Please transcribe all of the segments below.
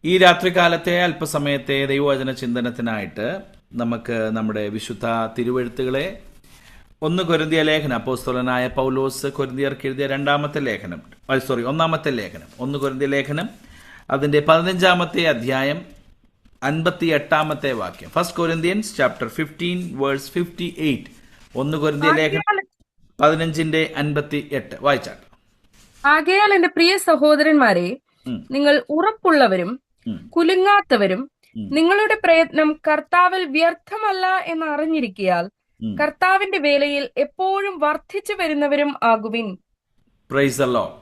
ഈ രാത്രികാലത്തെ അല്പസമയത്തെ ദൈവവചന ചിന്തനത്തിനായിട്ട് നമുക്ക് നമ്മുടെ വിശുദ്ധ തിരുവെഴുത്തുകളെ 1 കൊരിന്ത്യ ലേഖനം, അപ്പോസ്തലനായ പൗലോസ് കൊരിന്ത്യർക്ക് എഴുതിയ ഒന്നാമത്തെ ലേഖനം 1 കൊരിന്ത്യ ലേഖനം, അതിൻ്റെ 15-ാമത്തെ അധ്യായം 58-ാമത്തെ വാക്യം. 1 Corinthians chapter 15 verse 58. 1 കൊരിന്ത്യ ലേഖനം 15:58 വായിച്ചാട്ടെ. ആകയാൽ എന്റെ പ്രിയ സഹോദരന്മാരെ, നിങ്ങൾ ഉറപ്പുള്ളവരും കുലുങ്ങാത്തവരും നിങ്ങളുടെ പ്രയത്നം കർത്താവിൽ വ്യർത്ഥമല്ല എന്ന് അറിഞ്ഞിരിക്കയാൽ കർത്താവിന്റെ വേലയിൽ എപ്പോഴും വർദ്ധിച്ചു വരുന്നവരും ആകുവിൻ. Price the Lord.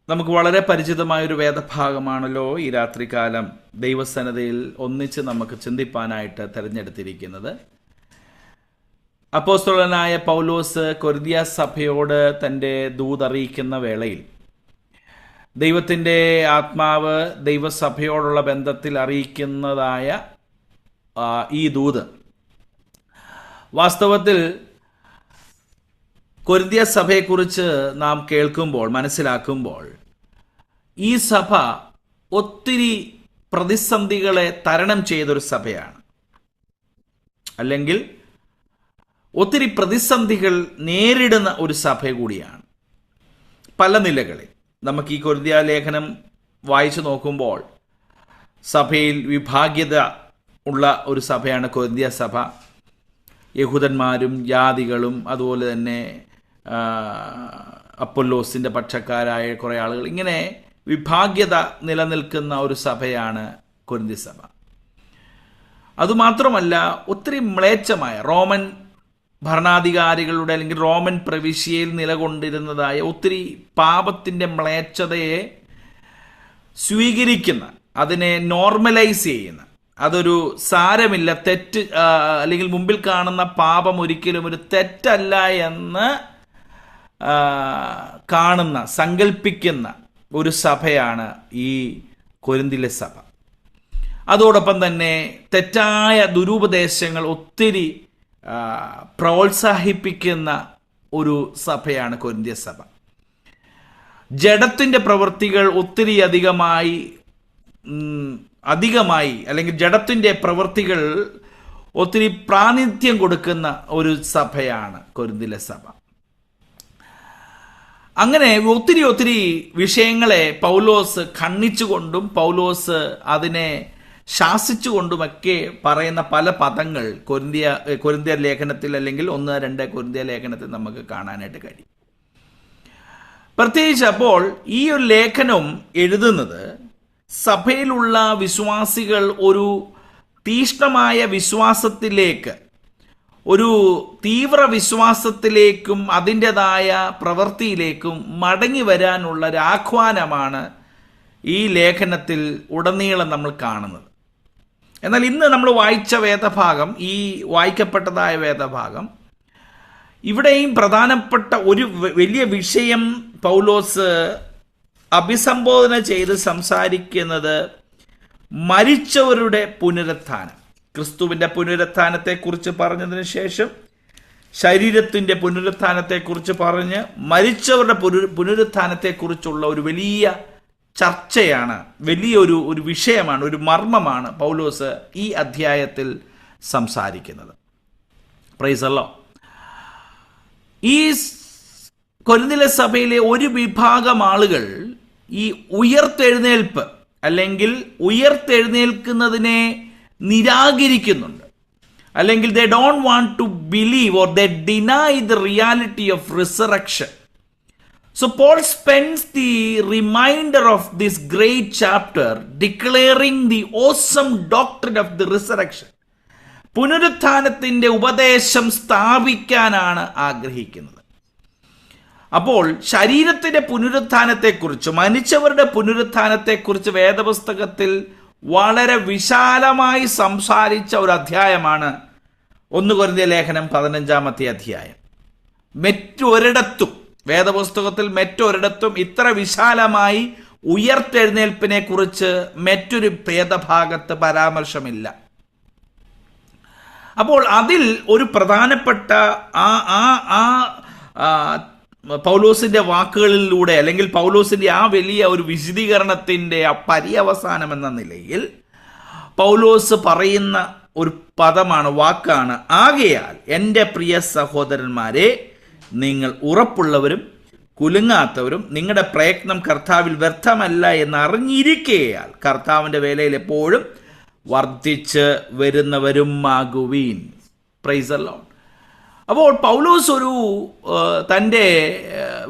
നമുക്ക് വളരെ പരിചിതമായ ഒരു വേദഭാഗമാണല്ലോ ഈ രാത്രികാലം ദൈവസന്നദ്ധയിൽ ഒന്നിച്ച് നമുക്ക് ചിന്തിപ്പാനായിട്ട് തിരഞ്ഞെടുത്തിരിക്കുന്നത്. അപ്പോസ്തലനായ പൗലോസ് കൊരിന്ത്യ സഭയോട് തൻ്റെ ദൂതറിയിക്കുന്ന വേളയിൽ ദൈവത്തിൻ്റെ ആത്മാവ് ദൈവസഭയോടുള്ള ബന്ധത്തിൽ അറിയിക്കുന്നതായ ഈ ദൂത് വാസ്തവത്തിൽ കൊരിന്ത്യ സഭയെക്കുറിച്ച് നാം കേൾക്കുമ്പോൾ, മനസ്സിലാക്കുമ്പോൾ, ഈ സഭ ഒത്തിരി പ്രതിസന്ധികളെ തരണം ചെയ്തൊരു സഭയാണ്. അല്ലെങ്കിൽ ഒത്തിരി പ്രതിസന്ധികൾ നേരിടുന്ന ഒരു സഭ കൂടിയാണ് പല നിലകളിൽ. നമുക്ക് ഈ കൊരിന്ത്യ ലേഖനം വായിച്ചു നോക്കുമ്പോൾ സഭയിൽ വിഭാഗ്യത ഉള്ള ഒരു സഭയാണ് കൊരിന്ത്യ സഭ. യഹൂദന്മാരും ജാതികളും അതുപോലെ തന്നെ അപ്പൊല്ലോസിൻ്റെ പക്ഷക്കാരായ കുറേ ആളുകൾ, ഇങ്ങനെ വിഭാഗ്യത നിലനിൽക്കുന്ന ഒരു സഭയാണ് കൊരിന്ത്യ സഭ. അതുമാത്രമല്ല, ഒത്തിരി മ്ലേച്ഛമായ റോമൻ ഭരണാധികാരികളുടെ അല്ലെങ്കിൽ റോമൻ പ്രവിശ്യയിൽ നിലകൊണ്ടിരുന്നതായ ഒത്തിരി പാപത്തിൻ്റെ മ്ലേച്ഛതയെ സ്വീകരിക്കുന്ന, അതിനെ നോർമലൈസ് ചെയ്യുന്ന, അതൊരു സാരമില്ല, തെറ്റ് അല്ലെങ്കിൽ മുമ്പിൽ കാണുന്ന പാപം ഒരിക്കലും ഒരു തെറ്റല്ല എന്ന് കാണുന്ന, സങ്കല്പിക്കുന്ന ഒരു സഭയാണ് ഈ കൊരിന്തിലെ സഭ. അതോടൊപ്പം തന്നെ തെറ്റായ ദുരുപദേശങ്ങൾ ഒത്തിരി പ്രോത്സാഹിപ്പിക്കുന്ന ഒരു സഭയാണ് കൊരിന്ത്യ സഭ. ജഡത്തിൻ്റെ പ്രവൃത്തികൾ ഒത്തിരി അധികമായി അല്ലെങ്കിൽ ജഡത്തിൻ്റെ പ്രവൃത്തികൾ ഒത്തിരി പ്രാതിനിധ്യം കൊടുക്കുന്ന ഒരു സഭയാണ് കൊരിന്തിലെ സഭ. അങ്ങനെ ഒത്തിരി വിഷയങ്ങളെ പൗലോസ് ഖണ്ഡിച്ചുകൊണ്ടും പൗലോസ് അതിനെ ശാസിച്ചുകൊണ്ടുമൊക്കെ പറയുന്ന പല പദങ്ങൾ കൊരിന്ത്യ ലേഖനത്തിൽ അല്ലെങ്കിൽ 1-2 കൊരിന്ത്യ ലേഖനത്തിൽ നമുക്ക് കാണാനായിട്ട് കഴിയും. പ്രത്യേകിച്ച് അപ്പോൾ ഈ ഒരു ലേഖനം എഴുതുന്നത് സഭയിലുള്ള വിശ്വാസികൾ ഒരു തീഷ്ണമായ വിശ്വാസത്തിലേക്ക്, ഒരു തീവ്ര വിശ്വാസത്തിലേക്കും അതിൻ്റെതായ പ്രവൃത്തിയിലേക്കും മടങ്ങി വരാനുള്ള ഒരു ആഹ്വാനമാണ് ഈ ലേഖനത്തിൽ ഉടനീളം നമ്മൾ കാണുന്നത്. എന്നാൽ ഇന്ന് നമ്മൾ വായിച്ച വേദഭാഗം, ഈ വായിക്കപ്പെട്ടതായ വേദഭാഗം, ഇവിടെയും പ്രധാനപ്പെട്ട ഒരു വലിയ വിഷയം പൗലോസ് അഭിസംബോധന ചെയ്ത് സംസാരിക്കുന്നത് മരിച്ചവരുടെ പുനരുത്ഥാനം. ക്രിസ്തുവിൻ്റെ പുനരുത്ഥാനത്തെക്കുറിച്ച് പറഞ്ഞതിന് ശേഷം ശരീരത്തിൻ്റെ പുനരുത്ഥാനത്തെക്കുറിച്ച് പറഞ്ഞ് മരിച്ചവരുടെ പുനരുത്ഥാനത്തെക്കുറിച്ചുള്ള ഒരു വലിയ ചർച്ചയാണ്, വലിയൊരു വിഷയമാണ്, ഒരു മർമ്മമാണ് പൗലോസ് ഈ അധ്യായത്തിൽ സംസാരിക്കുന്നത്. Price the Lord. ഈ കൊരിന്തിലെ സഭയിലെ ഒരു വിഭാഗം ആളുകൾ ഈ ഉയർത്തെഴുന്നേൽപ്പ് അല്ലെങ്കിൽ ഉയർത്തെഴുന്നേൽക്കുന്നതിനെ നിരാകരിക്കുന്നുണ്ട്. അല്ലെങ്കിൽ they don't want to believe or they deny the reality of resurrection. So Paul spends the remainder of this great chapter declaring the awesome doctrine of the resurrection. പുനരുത്ഥാനത്തിൻ്റെ ഉപദേശം സ്ഥാപിക്കാനാണ് ആഗ്രഹിക്കുന്നത്. അപ്പോൾ ശരീരത്തിൻ്റെ പുനരുത്ഥാനത്തെക്കുറിച്ച്, മരിച്ചവരുടെ പുനരുത്ഥാനത്തെക്കുറിച്ച് വേദപുസ്തകത്തിൽ വളരെ വിശാലമായി സംസാരിച്ച ഒരു അധ്യായമാണ് 1 കൊരിന്ത്യ ലേഖനം 15-ാമത്തെ അധ്യായം. മറ്റൊരിടത്തും വേദപുസ്തകത്തിൽ മറ്റൊരിടത്തും ഇത്ര വിശാലമായി ഉയർത്തെഴുന്നേൽപ്പിനെ കുറിച്ച് മറ്റൊരു വേദഭാഗത്ത് പരാമർശമില്ല. അപ്പോൾ അതിൽ ഒരു പ്രധാനപ്പെട്ട പൗലോസിന്റെ വാക്കുകളിലൂടെ അല്ലെങ്കിൽ പൗലോസിന്റെ ആ വലിയ ഒരു വിശദീകരണത്തിന്റെ ആ പര്യവസാനം എന്ന നിലയിൽ പൗലോസ് പറയുന്ന ഒരു പദമാണ്, വാക്കാണ്, ആകയാൽ എൻ്റെ പ്രിയ സഹോദരന്മാരെ, നിങ്ങൾ ഉറപ്പുള്ളവരും കുലുങ്ങാത്തവരും നിങ്ങളുടെ പ്രയത്നം കർത്താവിൽ വ്യർത്ഥമല്ല എന്ന് അറിഞ്ഞിരിക്കയാൽ കർത്താവിൻ്റെ വേലയിൽ എപ്പോഴും വർദ്ധിച്ച് വരുന്നവരും ആകുവീൻ. Price the Lord. അപ്പോൾ പൗലോസ് തൻ്റെ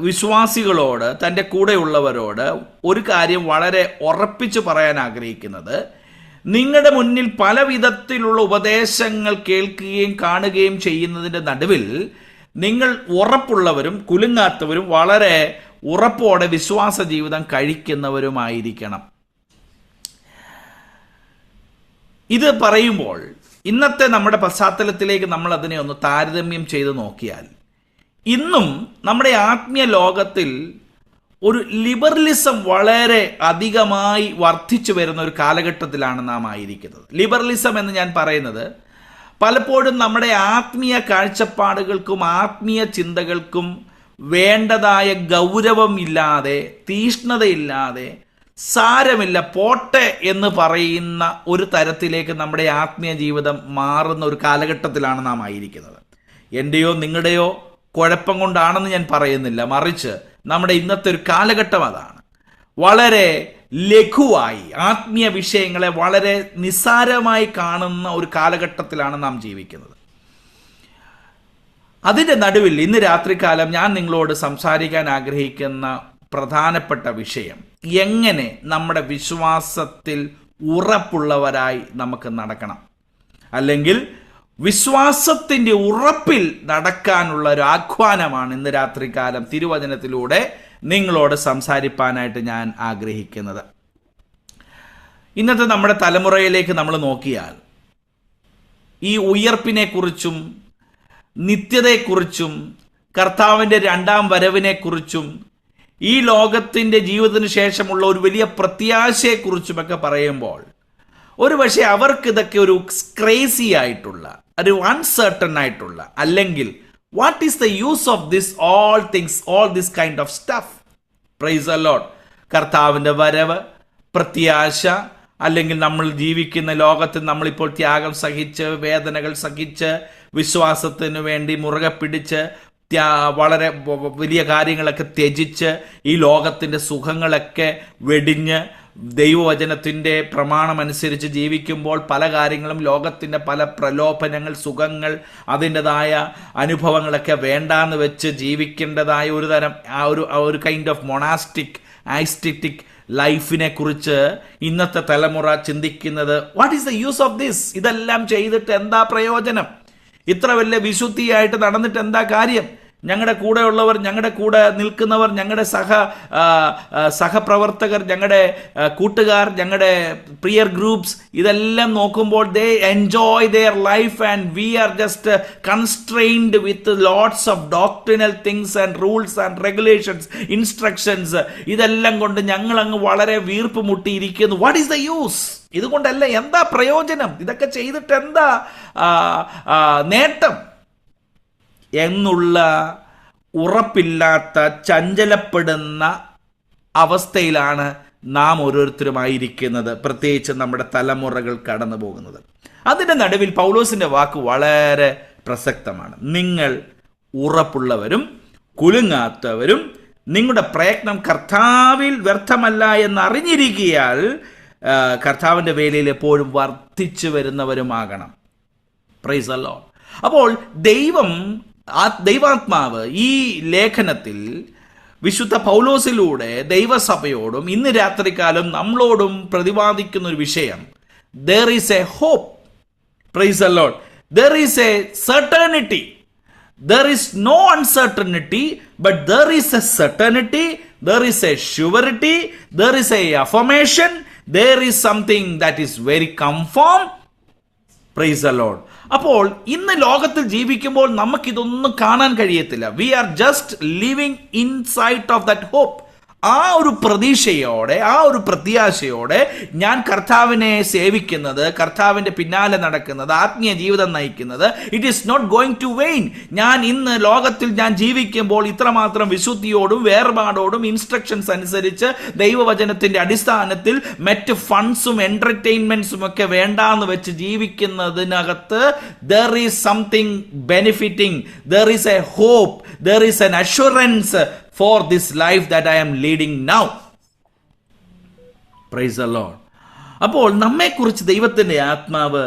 വിശ്വാസികളോട്, തൻ്റെ കൂടെയുള്ളവരോട് ഒരു കാര്യം വളരെ ഉറപ്പിച്ച് പറയാൻ ആഗ്രഹിക്കുന്നത്, നിങ്ങളുടെ മുന്നിൽ പല വിധത്തിലുള്ള ഉപദേശങ്ങൾ കേൾക്കുകയും കാണുകയും ചെയ്യുന്നതിൻ്റെ നടുവിൽ നിങ്ങൾ ഉറപ്പുള്ളവരും കുലുങ്ങാത്തവരും വളരെ ഉറപ്പോടെ വിശ്വാസ ജീവിതം കഴിക്കുന്നവരുമായിരിക്കണം. ഇത് പറയുമ്പോൾ ഇന്നത്തെ നമ്മുടെ പശ്ചാത്തലത്തിലേക്ക് നമ്മൾ അതിനെ ഒന്ന് താരതമ്യം ചെയ്ത് നോക്കിയാൽ, ഇന്നും നമ്മുടെ ആത്മീയ ലോകത്തിൽ ഒരു ലിബറലിസം വളരെ അധികമായി വർദ്ധിച്ചു വരുന്ന ഒരു കാലഘട്ടത്തിലാണ് നാം ആയിരിക്കുന്നത്. ലിബറലിസം എന്ന് ഞാൻ പറയുന്നത് പലപ്പോഴും നമ്മുടെ ആത്മീയ കാഴ്ചപ്പാടുകൾക്കും ആത്മീയ ചിന്തകൾക്കും വേണ്ടതായ ഗൗരവം ഇല്ലാതെ, തീഷ്ണതയില്ലാതെ, സാരമില്ല പോട്ടെ എന്ന് പറയുന്ന ഒരു തരത്തിലേക്ക് നമ്മുടെ ആത്മീയ ജീവിതം മാറുന്ന ഒരു കാലഘട്ടത്തിലാണ് നാം ആയിരിക്കുന്നത്. എൻ്റെയോ നിങ്ങളുടെയോ കുഴപ്പം കൊണ്ടാണെന്ന് ഞാൻ പറയുന്നില്ല, മറിച്ച് നമ്മുടെ ഇന്നത്തെ ഒരു കാലഘട്ടം അതാണ്. വളരെ ലഘുവായി ആത്മീയ വിഷയങ്ങളെ വളരെ നിസ്സാരമായി കാണുന്ന ഒരു കാലഘട്ടത്തിലാണ് നാം ജീവിക്കുന്നത്. അതിൻ്റെ നടുവിൽ ഇന്ന് രാത്രികാലം ഞാൻ നിങ്ങളോട് സംസാരിക്കാൻ ആഗ്രഹിക്കുന്ന പ്രധാനപ്പെട്ട വിഷയം, എങ്ങനെ നമ്മുടെ വിശ്വാസത്തിൽ ഉറപ്പുള്ളവരായി നമുക്ക് നടക്കണം, അല്ലെങ്കിൽ വിശ്വാസത്തിൻ്റെ ഉറപ്പിൽ നടക്കാനുള്ള ഒരു ആഹ്വാനമാണ് ഇന്ന് രാത്രികാലം തിരുവചനത്തിലൂടെ നിങ്ങളോട് സംസാരിപ്പാനായിട്ട് ഞാൻ ആഗ്രഹിക്കുന്നത്. ഇന്നത്തെ നമ്മുടെ തലമുറയിലേക്ക് നമ്മൾ നോക്കിയാൽ ഈ ഉയർപ്പിനെക്കുറിച്ചും നിത്യതയെക്കുറിച്ചും കർത്താവിൻ്റെ രണ്ടാം വരവിനെക്കുറിച്ചും ഈ ലോകത്തിൻ്റെ ജീവിതത്തിന് ശേഷമുള്ള ഒരു വലിയ പ്രത്യാശയെക്കുറിച്ചുമൊക്കെ പറയുമ്പോൾ ഒരുപക്ഷെ അവർക്ക് ഇതൊക്കെ ഒരു ക്രേസി ആയിട്ടുള്ള, ഒരു അൺസർട്ടൺ ആയിട്ടുള്ള, അല്ലെങ്കിൽ what is the use of this all things, all this kind of stuff. Price the Lord. കർത്താവിൻ്റെ വരവ്, പ്രത്യാശ, അല്ലെങ്കിൽ നമ്മൾ ജീവിക്കുന്ന ലോകത്തിൽ നമ്മളിപ്പോൾ ത്യാഗം സഹിച്ച്, വേദനകൾ സഹിച്ച്, വിശ്വാസത്തിന് വേണ്ടി മുറുകെ പിടിച്ച്, വളരെ വലിയ കാര്യങ്ങളൊക്കെ ത്യജിച്ച്, ഈ ലോകത്തിൻ്റെ സുഖങ്ങളൊക്കെ വെടിഞ്ഞ് ദൈവവചനത്തിൻ്റെ പ്രമാണമനുസരിച്ച് ജീവിക്കുമ്പോൾ പല കാര്യങ്ങളും, ലോകത്തിൻ്റെ പല പ്രലോഭനങ്ങൾ, സുഖങ്ങൾ, അതിൻ്റെതായ അനുഭവങ്ങളൊക്കെ വേണ്ടാന്ന് വെച്ച് ജീവിക്കേണ്ടതായ ഒരു തരം ഒരു കൈൻഡ് ഓഫ് മൊണാസ്റ്റിക് ഐസ്റ്റിറ്റിക് ലൈഫിനെ കുറിച്ച് ഇന്നത്തെ തലമുറ ചിന്തിക്കുന്നത്, what is the use of this? ഇതെല്ലാം ചെയ്തിട്ട് എന്താ പ്രയോജനം? ഇത്ര വലിയ വിശുദ്ധിയായിട്ട് നടന്നിട്ട് എന്താ കാര്യം? ഞങ്ങളുടെ കൂടെയുള്ളവർ, ഞങ്ങളുടെ കൂടെ നിൽക്കുന്നവർ, ഞങ്ങളുടെ സഹപ്രവർത്തകർ, ഞങ്ങളുടെ കൂട്ടുകാർ, ഞങ്ങളുടെ പ്രിയർ ഗ്രൂപ്പ്സ്, ഇതെല്ലാം നോക്കുമ്പോൾ they enjoy their life and we are just constrained with lots of doctrinal things and rules and regulations, instructions. ഇതെല്ലാം കൊണ്ട് ഞങ്ങൾ അങ്ങ് വളരെ വീർപ്പ് മുട്ടിയിരിക്കുന്നു. What is the use? ഇതുകൊണ്ടല്ല എന്താ പ്രയോജനം? ഇതൊക്കെ ചെയ്തിട്ട് എന്താ നേട്ടം എന്നുള്ള ഉറപ്പില്ലാത്ത, ചഞ്ചലപ്പെടുന്ന അവസ്ഥയിലാണ് നാം ഓരോരുത്തരുമായിരിക്കുന്നത്, പ്രത്യേകിച്ച് നമ്മുടെ തലമുറകൾ കടന്നു പോകുന്നത്. അതിൻ്റെ നടുവിൽ പൗലോസിൻ്റെ വാക്ക് വളരെ പ്രസക്തമാണ്. നിങ്ങൾ ഉറപ്പുള്ളവരും കുലുങ്ങാത്തവരും നിങ്ങളുടെ പ്രയത്നം കർത്താവിൽ വ്യർത്ഥമല്ല എന്നറിഞ്ഞിരിക്കയാൽ കർത്താവിൻ്റെ വേലയിൽ എപ്പോഴും വർദ്ധിച്ചു വരുന്നവരുമാകണം. Price the Lord. അപ്പോൾ ദൈവാത്മാവ് ഈ ലേഖനത്തിൽ വിശുദ്ധ പൗലോസിലൂടെ ദൈവസഭയോടും ഇന്ന് രാത്രികാലം നമ്മളോടും പ്രതിപാദിക്കുന്ന ഒരു വിഷയം, there is a hope. Praise the Lord. There is a certainty. There is no uncertainty, but there is a certainty, there is a surety, there is a affirmation, there is something that is very confirm. Praise the Lord. അപ്പോൾ ഇന്ന് ലോകത്തിൽ ജീവിക്കുമ്പോൾ നമുക്കിതൊന്നും കാണാൻ കഴിയത്തില്ല. We are just living inside of that hope. ആ ഒരു പ്രതീക്ഷയോടെ, ആ ഒരു പ്രത്യാശയോടെ ഞാൻ കർത്താവിനെ സേവിക്കുന്നത്, കർത്താവിൻ്റെ പിന്നാലെ നടക്കുന്നത്, ആത്മീയ ജീവിതം നയിക്കുന്നത്, it is not going to vain. ഞാൻ ഇന്ന് ലോകത്തിൽ ഞാൻ ജീവിക്കുമ്പോൾ ഇത്രമാത്രം വിശുദ്ധിയോടും വേർപാടോടും ഇൻസ്ട്രക്ഷൻസ് അനുസരിച്ച് ദൈവവചനത്തിൻ്റെ അടിസ്ഥാനത്തിൽ മറ്റ് ഫണ്ട്സും എൻ്റർടൈൻമെൻറ്റ്സും ഒക്കെ വേണ്ടാന്ന് വെച്ച് ജീവിക്കുന്നതിനകത്ത് there is something benefiting, there is a hope, there is an assurance for this life that I am leading now. Praise the Lord. അപ്പോൾ നമ്മെക്കുറിച്ച് ദൈവത്തിൻ്റെ ആത്മാവ്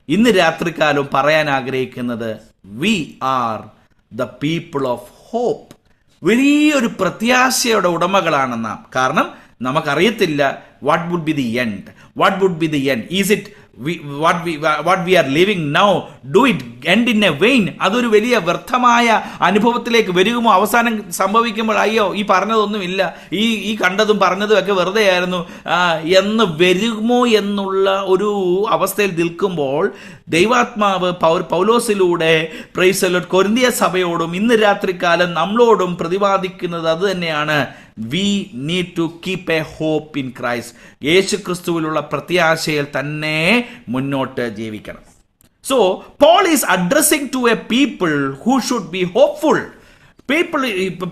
ഇന്ന് രാത്രികാലം പറയാൻ ആഗ്രഹിക്കുന്നത്, we are the people of hope. വലിയൊരു പ്രത്യാശയുടെ ഉടമകളാണ് നാം. കാരണം നമുക്കറിയത്തില്ല what would be the end. What would be the end? Is it what we are living now, do it end in a vain? അതൊരു വലിയ വ്യർത്ഥമായ അനുഭവത്തിലേക്ക് വരുമോ? അവസാനം സംഭവിക്കുമ്പോൾ അയ്യോ ഈ പറഞ്ഞതൊന്നുമില്ല, ഈ കണ്ടതും പറഞ്ഞതും ഒക്കെ വെറുതെ ആയിരുന്നു എന്ന് വരുമോ എന്നുള്ള ഒരു അവസ്ഥയിൽ നിൽക്കുമ്പോൾ ദൈവാത്മാവ് പൗലോസിലൂടെ പ്രൈസ് ദി ലോർഡ് കൊരിന്തിയ സഭയോടും ഇന്ന് രാത്രികാലം നമ്മളോടും പ്രതിപാദിക്കുന്നത് അത് തന്നെയാണ്. We need to keep a hope in Christ. യേശു ക്രിസ്തുവിലുള്ള പ്രത്യാശയിൽ തന്നെ മുന്നോട്ട് ജീവിക്കണം. So Paul is addressing to a people who should be hopeful.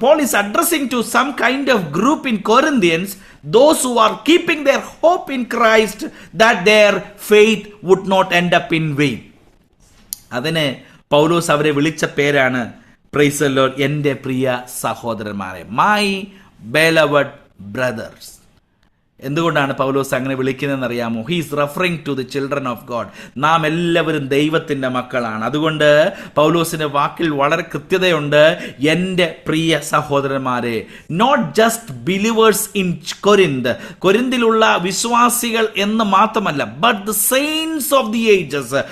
Paul is addressing to some kind of group in Corinthians, those who are keeping their hope in Christ, that their faith would not end up in vain. അതിന് പൗലോസ് അവരെ വിളിച്ച പേരാണ്, price the Lord, എൻ്റെ പ്രിയ സഹോദരന്മാരെ, my beloved brothers. എന്തുകൊണ്ടാണ് പൗലോസ് അങ്ങനെ വിളിക്കുന്നതെന്ന് അറിയാമോ? He is referring to the children of God. നാം എല്ലാവരും ദൈവത്തിൻ്റെ മക്കളാണ്. അതുകൊണ്ട് പൗലോസിന്റെ വാക്കിൽ വളരെ കൃത്യതയുണ്ട്. എൻ്റെ പ്രിയ സഹോദരന്മാരെ, not just believers in Corinth, കൊരിന്തിലുള്ള വിശ്വാസികൾ എന്ന് മാത്രമല്ല, but the saints of the ages,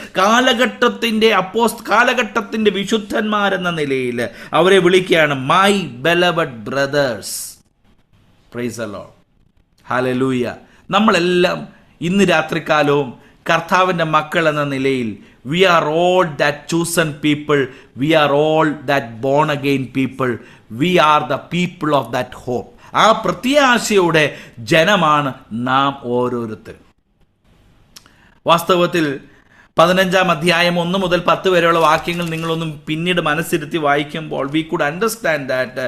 കാലഘട്ടത്തിന്റെ വിശുദ്ധന്മാരെന്ന നിലയിൽ അവരെ വിളിക്കുകയാണ് my beloved brothers. Praise the Lord. Hallelujah. നമ്മളെല്ലാം ഇന്ന് രാത്രികാലവും കർത്താവിൻ്റെ മക്കൾ എന്ന നിലയിൽ we are all that chosen people, we are all that born again people, we are the people of that hope. ആ പ്രത്യാശയുടെ ജനമാണ് നാം ഓരോരുത്തരും. വാസ്തവത്തിൽ 15-ാം അധ്യായം 1 മുതൽ 10 വരെയുള്ള വാക്യങ്ങൾ നിങ്ങളൊന്നും പിന്നീട് മനസ്സിരുത്തി വായിക്കുമ്പോൾ we could understand that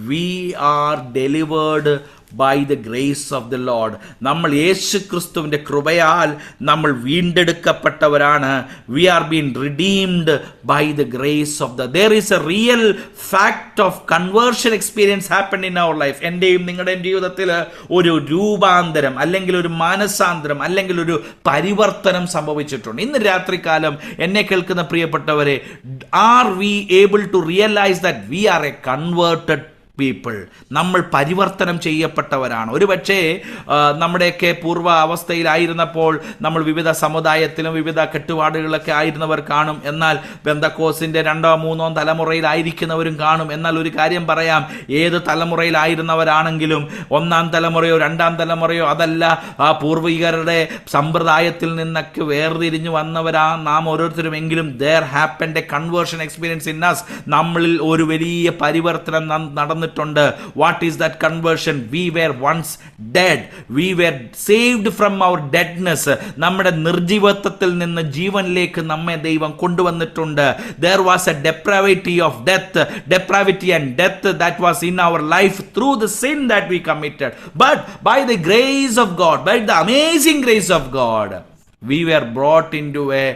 we R delivered by the grace of the Lord. നമ്മൾ യേശു ക്രിസ്തുവിൻ്റെ കൃപയാൽ നമ്മൾ വീണ്ടെടുക്കപ്പെട്ടവരാണ്. We are being redeemed by the grace of the. There is a real fact of conversion experience happened in our life. എൻ്റെയും നിങ്ങളുടെയും ജീവിതത്തിൽ ഒരു രൂപാന്തരം അല്ലെങ്കിൽ ഒരു മാനസാന്തരം അല്ലെങ്കിൽ ഒരു പരിവർത്തനം സംഭവിച്ചിട്ടുണ്ട്. ഇന്ന് രാത്രികാലം എന്നെ കേൾക്കുന്ന പ്രിയപ്പെട്ടവരെ, are we able to realize that we are a converted people? നമ്മൾ പരിവർത്തനം ചെയ്യപ്പെട്ടവരാണ്. ഒരുപക്ഷേ നമ്മുടെയൊക്കെ പൂർവ്വ അവസ്ഥയിലായിരുന്നപ്പോൾ നമ്മൾ വിവിധ സമുദായത്തിലും വിവിധ കെട്ടുപാടുകളിലൊക്കെ ആയിരുന്നവർ കാണും. എന്നാൽ പെന്തക്കോസിൻ്റെ 2-ഓ 3-ഓ തലമുറയിലായിരിക്കുന്നവരും കാണും. എന്നാൽ ഒരു കാര്യം പറയാം, ഏത് തലമുറയിലായിരുന്നവരാണെങ്കിലും 1-ാം തലമുറയോ 2-ാം തലമുറയോ അതല്ല, ആ പൂർവികരുടെ സമ്പ്രദായത്തിൽ നിന്നൊക്കെ വേർതിരിഞ്ഞു വന്നവരാ നാം ഓരോരുത്തരുമെങ്കിലും there happened a conversion experience in us. നമ്മളിൽ ഒരു വലിയ പരിവർത്തനം നടന്നിട്ടുണ്ട്. What is that conversion? We were once dead. We were saved from our deadness. നമ്മുടെ നിർജീവത്വത്തിൽ നിന്ന് ജീവനിലേക്ക് നമ്മെ ദൈവം കൊണ്ടുവന്നിട്ടുണ്ട്. There was a depravity and death that was in our life through the sin that we committed. But by the grace of God, by the amazing grace of God, we were brought into a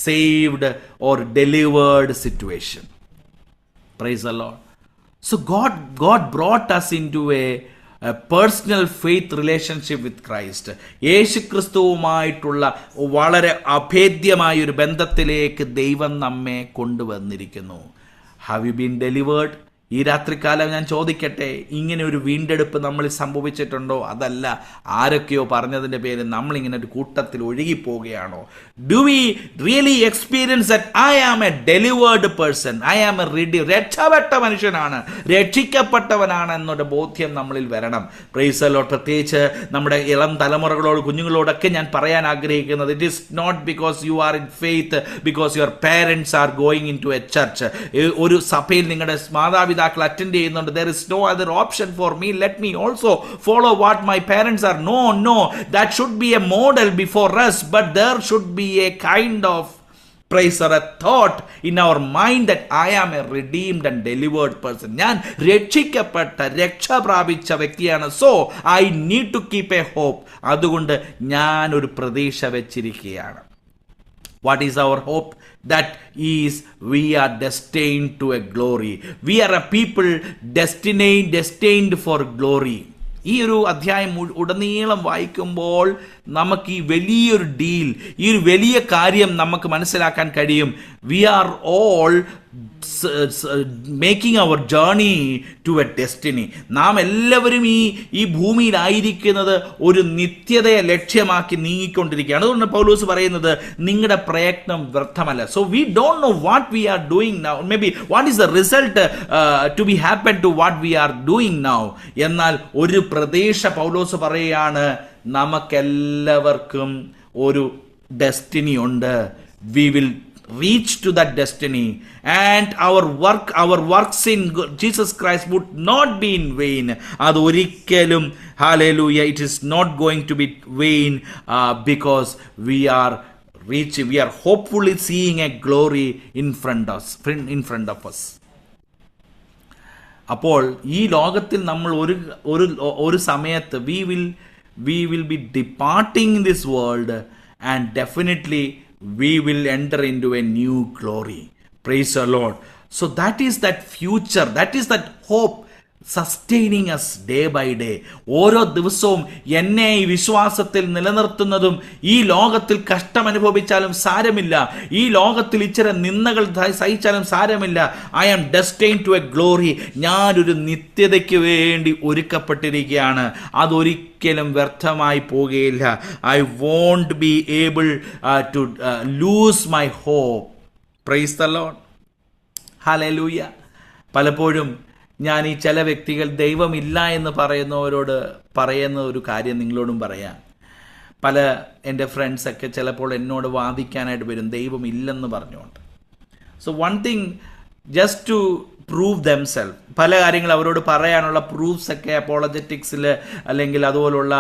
saved or delivered situation. Praise the Lord. So God brought us into a personal faith relationship with Christ. യേശു ക്രിസ്തുവുമായിട്ടുള്ള വളരെ അഭേദ്യമായ ഒരു ബന്ധത്തിലേക്ക് ദൈവം നമ്മെ കൊണ്ടുവന്നിരിക്കുന്നു. Have you been delivered? ഈ രാത്രികാലം ഞാൻ ചോദിക്കട്ടെ, ഇങ്ങനെ ഒരു വീണ്ടെടുപ്പ് നമ്മളിൽ സംഭവിച്ചിട്ടുണ്ടോ? അതല്ല, ആരൊക്കെയോ പറഞ്ഞതിൻ്റെ പേര് നമ്മളിങ്ങനെ ഒരു കൂട്ടത്തിൽ ഒഴുകിപ്പോവുകയാണോ? Do we really experience that I am a delivered person, I am a രക്ഷപ്പെട്ട മനുഷ്യനാണ്, രക്ഷിക്കപ്പെട്ടവനാണ് എന്നൊരു ബോധ്യം നമ്മളിൽ വരണം. Praise the Lord. പ്രത്യേകിച്ച് നമ്മുടെ ഇളം തലമുറകളോട്, കുഞ്ഞുങ്ങളോടൊക്കെ ഞാൻ പറയാൻ ആഗ്രഹിക്കുന്നത്, it is not because you are in faith, because your parents are going in to a church. ഒരു സഭയിൽ നിങ്ങളുടെ മാതാപിതാക്കൾ മാതാപിതാക്കൾ അറ്റൻഡ് ചെയ്യുന്നുണ്ട്. There is no other option for me, let me also follow what my parents are. No, that should be a model before us, but there should be a kind of praise or a thought in our mind that I am a redeemed and delivered person. ഞാൻ രക്ഷിക്കപ്പെട്ട, രക്ഷ പ്രാപിച്ച വ്യക്തിയാണ്. So I need to keep a hope. അതുകൊണ്ട് ഞാൻ ഒരു പ്രതീക്ഷ വെച്ചിരിക്കുകയാണ്. What is our hope? That is, we are destined to a glory. We are a people destined for glory. ഈ ഒരു അധ്യായം ഉടനീളം വായിക്കുമ്പോൾ നമുക്ക് ഈ വലിയൊരു ഡീൽ, ഈ ഒരു വലിയ കാര്യം നമുക്ക് മനസ്സിലാക്കാൻ കഴിയും. We are all making our journey to a destiny. നാം എല്ലാവരും ഈ ഭൂമിയിലായിരിക്കുന്നത് ഒരു നിത്യതയെ ലക്ഷ്യമാക്കി നീങ്ങിക്കൊണ്ടിരിക്കുകയാണ്. അതുകൊണ്ട് പൗലോസ് പറയുന്നത് നിങ്ങളുടെ പ്രയത്നം വ്യർത്ഥമല്ല. So we don't know what we are doing now, may be what is the result to be happen to what we are doing now. എന്നാൽ ഒരു പ്രതീക്ഷ പൗലോസ് പറയുകയാണ്, നമുക്കെല്ലാവർക്കും ഒരു ഡെസ്റ്റിനി ഉണ്ട്. We will reach to that destiny, and our works in Jesus Christ would not be in vain. അത് ഒരിക്കലും, hallelujah, it is not going to be vain, because we are hopefully seeing a glory in front of us. അപ്പോൾ ഈ ലോകത്തിൽ നമ്മൾ ഒരു സമയത്ത് we will be departing this world, and definitely we will enter into a new glory. Praise the Lord. So that is that future, that is that hope sustaining us day by day. ഓരോ ദിവസവും എന്നെ ഈ വിശ്വാസത്തിൽ നിലനിർത്തുന്നതും, ഈ ലോകത്തിൽ കഷ്ടം അനുഭവിച്ചാലും സാരമില്ല, ഈ ലോകത്തിൽ ഇച്ചിരി നിന്ദകൾ സഹിച്ചാലും സാരമില്ല, I am destined to a glory. ഞാനൊരു നിത്യതയ്ക്ക് വേണ്ടി ഒരുക്കപ്പെട്ടിരിക്കുകയാണ്. അതൊരിക്കലും വ്യർത്ഥമായി പോകുകയില്ല. I won't be able to lose my hope. Praise the Lord. Hallelujah. പലപ്പോഴും ഞാൻ ഈ ചില വ്യക്തികൾ ദൈവമില്ല എന്ന് പറയുന്നവരോട് പറയുന്ന ഒരു കാര്യം നിങ്ങളോടും പറയാം. പല എൻ്റെ ഫ്രണ്ട്സൊക്കെ ചിലപ്പോൾ എന്നോട് വാദിക്കാനായിട്ട് വരും ദൈവമില്ലെന്ന് പറഞ്ഞുകൊണ്ട്. So one thing, just to prove themselves, പല കാര്യങ്ങൾ അവരോട് പറയാനുള്ള പ്രൂഫ്സ് ഒക്കെ അപ്പോളജറ്റിക്സിൽ അല്ലെങ്കിൽ അതുപോലുള്ള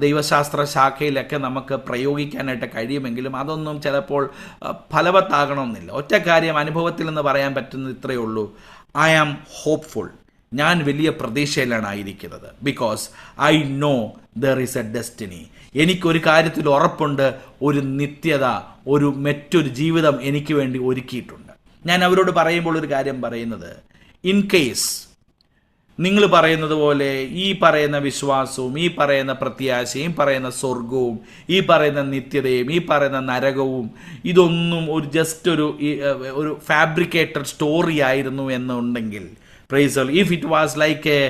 ദൈവശാസ്ത്ര ശാഖയിലൊക്കെ നമുക്ക് പ്രയോഗിക്കാനായിട്ട് കഴിയുമെങ്കിലും അതൊന്നും ചിലപ്പോൾ ഫലവത്താകണമെന്നില്ല. ഒറ്റ കാര്യം അനുഭവത്തിൽ നിന്ന് പറയാൻ പറ്റുന്നത് ഇത്രയേ ഉള്ളൂ, ഐ ആം ഹോപ്പ്ഫുൾ. ഞാൻ വലിയ പ്രതീക്ഷയിലാണ് ആയിരിക്കുന്നത്. Because I know there is A destiny. എനിക്കൊരു കാര്യത്തിൽ ഉറപ്പുണ്ട്, ഒരു നിത്യത, മറ്റൊരു ജീവിതം എനിക്ക് വേണ്ടി ഒരുക്കിയിട്ടുണ്ട്. ഞാൻ അവരോട് പറയുമ്പോൾ ഒരു കാര്യം പറയുന്നത്, ഇൻ കേസ് നിങ്ങൾ പറയുന്നത് പോലെ ഈ പറയുന്ന വിശ്വാസവും, ഈ പറയുന്ന പ്രത്യാശയും, ഈ പറയുന്ന സ്വർഗവും, ഈ പറയുന്ന നിത്യതയും, ഈ പറയുന്ന നരകവും ഇതൊന്നും ജസ്റ്റ് ഒരു ഫാബ്രിക്കേറ്റഡ് സ്റ്റോറി ആയിരുന്നു എന്നുണ്ടെങ്കിൽ, praise the Lord, if it was like a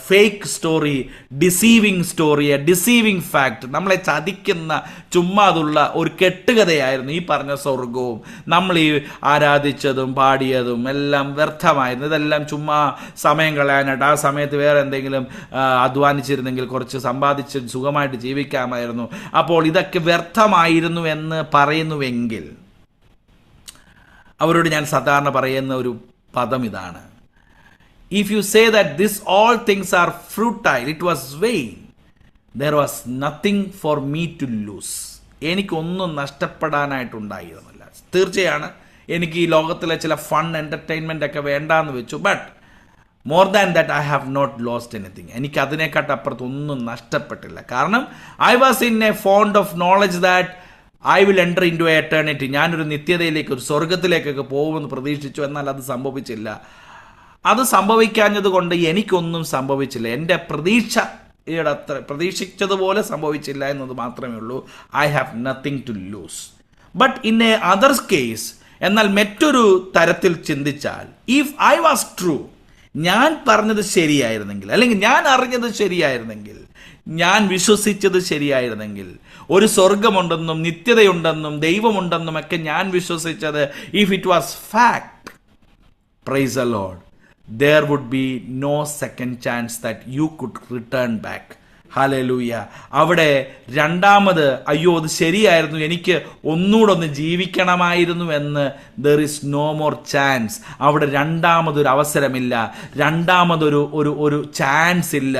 fake story, deceiving story, a deceiving fact, നമ്മളെ ചതിക്കുന്ന ചുമ്മാതുള്ള ഒരു കെട്ടുകഥയായിരുന്നു ഈ പറഞ്ഞ സ്വർഗവും, നമ്മൾ ഈ ആരാധിച്ചതും പാടിയതും എല്ലാം വ്യർത്ഥമായിരുന്നു, ഇതെല്ലാം ചുമ്മാ സമയം കളയാനായിട്ട്, ആ സമയത്ത് വേറെ എന്തെങ്കിലും അധ്വാനിച്ചിരുന്നെങ്കിൽ കുറച്ച് സമ്പാദിച്ച് സുഖമായിട്ട് ജീവിക്കാമായിരുന്നു, അപ്പോൾ ഇതൊക്കെ വ്യർത്ഥമായിരുന്നു എന്ന് പറയുന്നുവെങ്കിൽ അവരോട് ഞാൻ സാധാരണ പറയുന്ന ഒരു പദം ഇതാണ്, if you say that this all things are futile, it was vain, there was nothing for me to lose. എനിക്കൊന്നും നഷ്ടപ്പെടാനായിട്ടുണ്ടായിരുന്നില്ല. തീർച്ചയാണ് എനിക്ക് ഈ ലോകത്തിലെ ചില ഫൺ എൻ്റർടൈൻമെൻ്റ് ഒക്കെ വേണ്ടാന്ന് വെച്ചു, but more than that I have not lost anything. എനിക്ക് അതിനേക്കാട്ടപ്പുറത്തൊന്നും നഷ്ടപ്പെട്ടില്ല. കാരണം I was in a font of knowledge that I will enter in to a eternity. ഞാനൊരു നിത്യതയിലേക്ക്, ഒരു സ്വർഗത്തിലേക്കൊക്കെ പോകുമെന്ന് പ്രതീക്ഷിച്ചു. എന്നാൽ അത് സംഭവിച്ചില്ല. അത് സംഭവിക്കാഞ്ഞത് കൊണ്ട് എനിക്കൊന്നും സംഭവിച്ചില്ല. എൻ്റെ പ്രതീക്ഷിച്ചതുപോലെ സംഭവിച്ചില്ല എന്നത് മാത്രമേ ഉള്ളൂ. I have nothing to lose. But in a other case, എന്നാൽ മറ്റൊരു തരത്തിൽ ചിന്തിച്ചാൽ, ഇഫ് ഐ വാസ് ട്രൂ, ഞാൻ പറഞ്ഞത് ശരിയായിരുന്നെങ്കിൽ, അല്ലെങ്കിൽ ഞാൻ അറിഞ്ഞത് ശരിയായിരുന്നെങ്കിൽ, ഞാൻ വിശ്വസിച്ചത് ശരിയായിരുന്നെങ്കിൽ, ഒരു സ്വർഗമുണ്ടെന്നും നിത്യതയുണ്ടെന്നും ദൈവമുണ്ടെന്നും ഒക്കെ ഞാൻ വിശ്വസിച്ചത്, if it was fact, praise the Lord, there would be no second chance that you could return back. Hallelujah. അവിടെ രണ്ടാമത് അയ്യോ അത് ശരിയായിരുന്നു, എനിക്ക് ഒന്നുകൂടെ ഒന്ന് ജീവിക്കണമായിരുന്നു എന്ന് there is no more chance. അവിടെ രണ്ടാമതൊരു അവസരമില്ല, രണ്ടാമതൊരു ഒരു ഒരു ചാൻസ് ഇല്ല.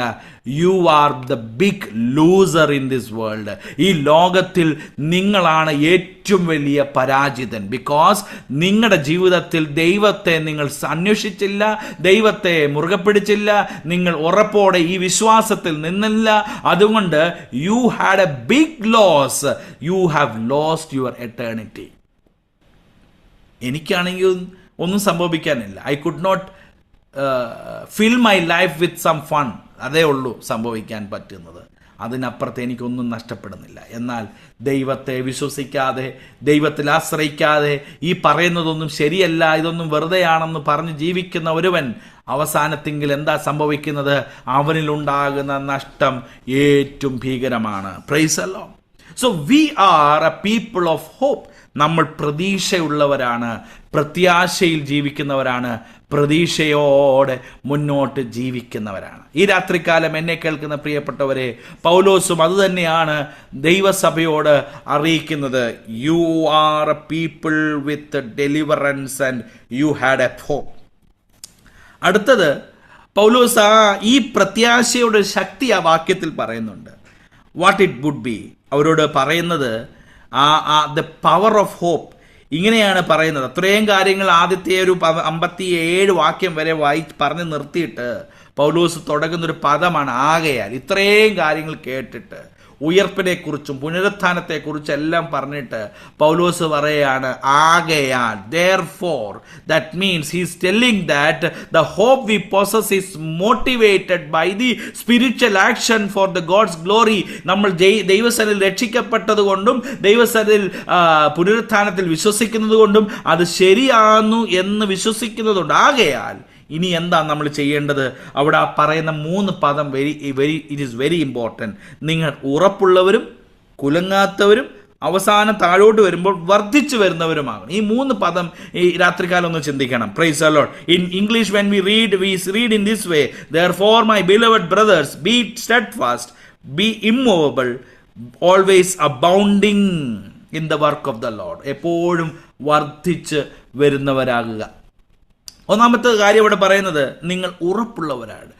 You are the big loser in this world. ഈ ലോകത്തിൽ നിങ്ങളാണ് ഏറ്റവും വലിയ പരാജിതൻ. ബിക്കോസ് നിങ്ങളുടെ ജീവിതത്തിൽ ദൈവത്തെ നിങ്ങൾ അന്വേഷിച്ചില്ല, ദൈവത്തെ മുറുകെ പിടിച്ചില്ല, നിങ്ങൾ ഉറപ്പോടെ ഈ വിശ്വാസത്തിൽ നിന്നില്ല. അതുകൊണ്ട് you had a big loss. You have lost your eternity. എനിക്കാണെങ്കിൽ ഒന്നും സംഭവിക്കാനില്ല. I could not fill my life with some fun. അതേ ഉള്ളൂ സംഭവിക്കാൻ പറ്റുന്നത്. അതിനപ്പുറത്ത് എനിക്കൊന്നും നഷ്ടപ്പെടുന്നില്ല. എന്നാൽ ദൈവത്തെ വിശ്വസിക്കാതെ, ദൈവത്തിൽ ആശ്രയിക്കാതെ, ഈ പറയുന്നതൊന്നും ശരിയല്ല, ഇതൊന്നും വെറുതെയാണെന്ന് പറഞ്ഞ് ജീവിക്കുന്ന ഒരുവൻ അവസാനത്തെങ്കിൽ എന്താ സംഭവിക്കുന്നത്? അവനിലുണ്ടാകുന്ന നഷ്ടം ഏറ്റവും ഭീകരമാണ്. Praise the Lord. So we are a people of hope. നമ്മൾ പ്രതീക്ഷയുള്ളവരാണ്, പ്രത്യാശയിൽ ജീവിക്കുന്നവരാണ്, പ്രതീക്ഷയോടെ മുന്നോട്ട് ജീവിക്കുന്നവരാണ്. ഈ രാത്രികാലം എന്നെ കേൾക്കുന്ന പ്രിയപ്പെട്ടവരെ, പൗലോസും അതുതന്നെയാണ് ദൈവസഭയോട് അറിയിക്കുന്നത്. You are a people with deliverance and you had a hope. അടുത്തത് പൗലോസ് ഈ പ്രത്യാശയുടെ ശക്തി ആ വാക്യത്തിൽ പറയുന്നുണ്ട്. What it would be. അവരോട് പറയുന്നത് ദ പവർ ഓഫ് ഹോപ്പ്. ഇങ്ങനെയാണ് പറയുന്നത്. അത്രയും കാര്യങ്ങൾ ആദ്യത്തെ ഒരു 57 വാക്യം വരെ പറഞ്ഞ് നിർത്തിയിട്ട് പൗലോസ് തുടങ്ങുന്നൊരു പദമാണ് ആകയാൽ. ഇത്രയും കാര്യങ്ങൾ കേട്ടിട്ട് ഉയർപ്പിനെക്കുറിച്ചും പുനരുത്ഥാനത്തെക്കുറിച്ചും എല്ലാം പറഞ്ഞിട്ട് പൗലോസ് പറയുകയാണ് ആകയാൽ. Therefore, that means he is telling that the hope we possess is motivated by the spiritual action for the God's glory. നമ്മൾ ദൈവസന്നിധിയിൽ രക്ഷിക്കപ്പെട്ടത് കൊണ്ടും ദൈവസന്നിധിയിൽ പുനരുത്ഥാനത്തിൽ വിശ്വസിക്കുന്നത് കൊണ്ടും അത് ശരിയാകുന്നു എന്ന് വിശ്വസിക്കുന്നതുകൊണ്ട്. ആകയാൽ ഇനി എന്താ നമ്മൾ ചെയ്യേണ്ടത്? അവിടെ ആ പറയുന്ന 3 പദം ഇറ്റ് ഈസ് വെരി ഇമ്പോർട്ടൻറ്റ്. നിങ്ങൾ ഉറപ്പുള്ളവരും കുലുങ്ങാത്തവരും അവസാനം താഴോട്ട് വരുമ്പോൾ വർദ്ധിച്ചു വരുന്നവരുമാകണം. ഈ 3 പദം ഈ രാത്രികാലം ഒന്ന് ചിന്തിക്കണം. Price the Lord. In English when we read in this way, therefore my beloved brothers, be steadfast, be immovable, always abounding in the work of the Lord. എപ്പോഴും വർദ്ധിച്ച് വരുന്നവരാകുക. ഒന്നാമത്തെ കാര്യം ഇവിടെ പറയുന്നത് നിങ്ങൾ ഉറപ്പുള്ളവരാണ്.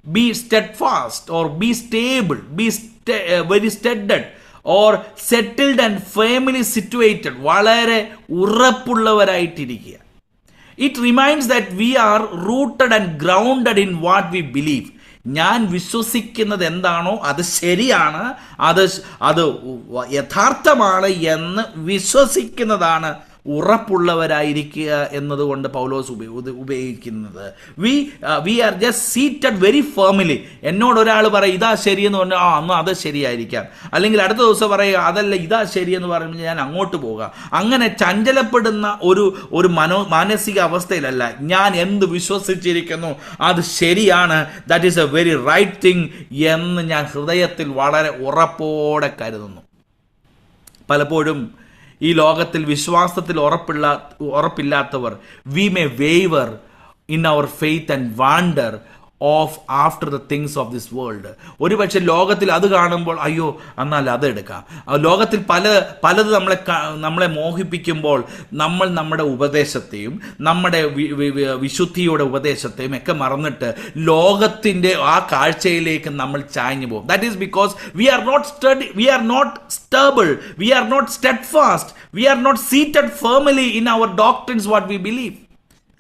Be steadfast or be stable, be very steadied or settled and firmly situated. വളരെ ഉറപ്പുള്ളവരായിട്ടിരിക്കുക. It reminds that we are rooted and grounded in what we believe. ഞാൻ വിശ്വസിക്കുന്നത് എന്താണോ അത് ശരിയാണ്, അത് യഥാർത്ഥമാണ് എന്ന് വിശ്വസിക്കുന്നതാണ് ഉറപ്പുള്ളവരായിരിക്കുക എന്നതുകൊണ്ട് പൗലോസ് ഉപയോഗിക്കുന്നത്. We are just seated very firmly. എന്നോട് ഒരാൾ പറയും ഇതാ ശരിയെന്ന് പറഞ്ഞാൽ എന്നാൽ അത് ശരിയായിരിക്കാം, അല്ലെങ്കിൽ അടുത്ത ദിവസം പറയുക അതല്ല ഇതാ ശരിയെന്ന് പറയുമ്പോൾ ഞാൻ അങ്ങോട്ട് പോകാം. അങ്ങനെ ചഞ്ചലപ്പെടുന്ന ഒരു മാനസിക അവസ്ഥയിലല്ല. ഞാൻ എന്ത് വിശ്വസിച്ചിരിക്കുന്നു അത് ശരിയാണ്, that is a very right thing എന്ന് ഞാൻ ഹൃദയത്തിൽ വളരെ ഉറപ്പോടെ കരുതുന്നു. പലപ്പോഴും ഈ ലോകത്തിൽ വിശ്വാസത്തിൽ ഉറപ്പില്ലാത്തവർ we may waver in our faith and wander off after the things of this world. ഒരുപക്ഷെ ലോകത്തിൽ അത് കാണുമ്പോൾ അയ്യോ എന്നാൽ അതെടുക്കാം. ലോകത്തിൽ പലത് നമ്മളെ മോഹിപ്പിക്കുമ്പോൾ നമ്മൾ നമ്മുടെ ഉപദേശത്തെയും നമ്മുടെ വിശുദ്ധിയുടെ ഉപദേശത്തെയും ഒക്കെ മറന്നിട്ട് ലോകത്തിൻ്റെ ആ കാഴ്ചയിലേക്ക് നമ്മൾ ചായ്ഞ്ഞു പോകും. That is because we are not stable, we are not steadfast, we are not seated firmly in our doctrines what we believe.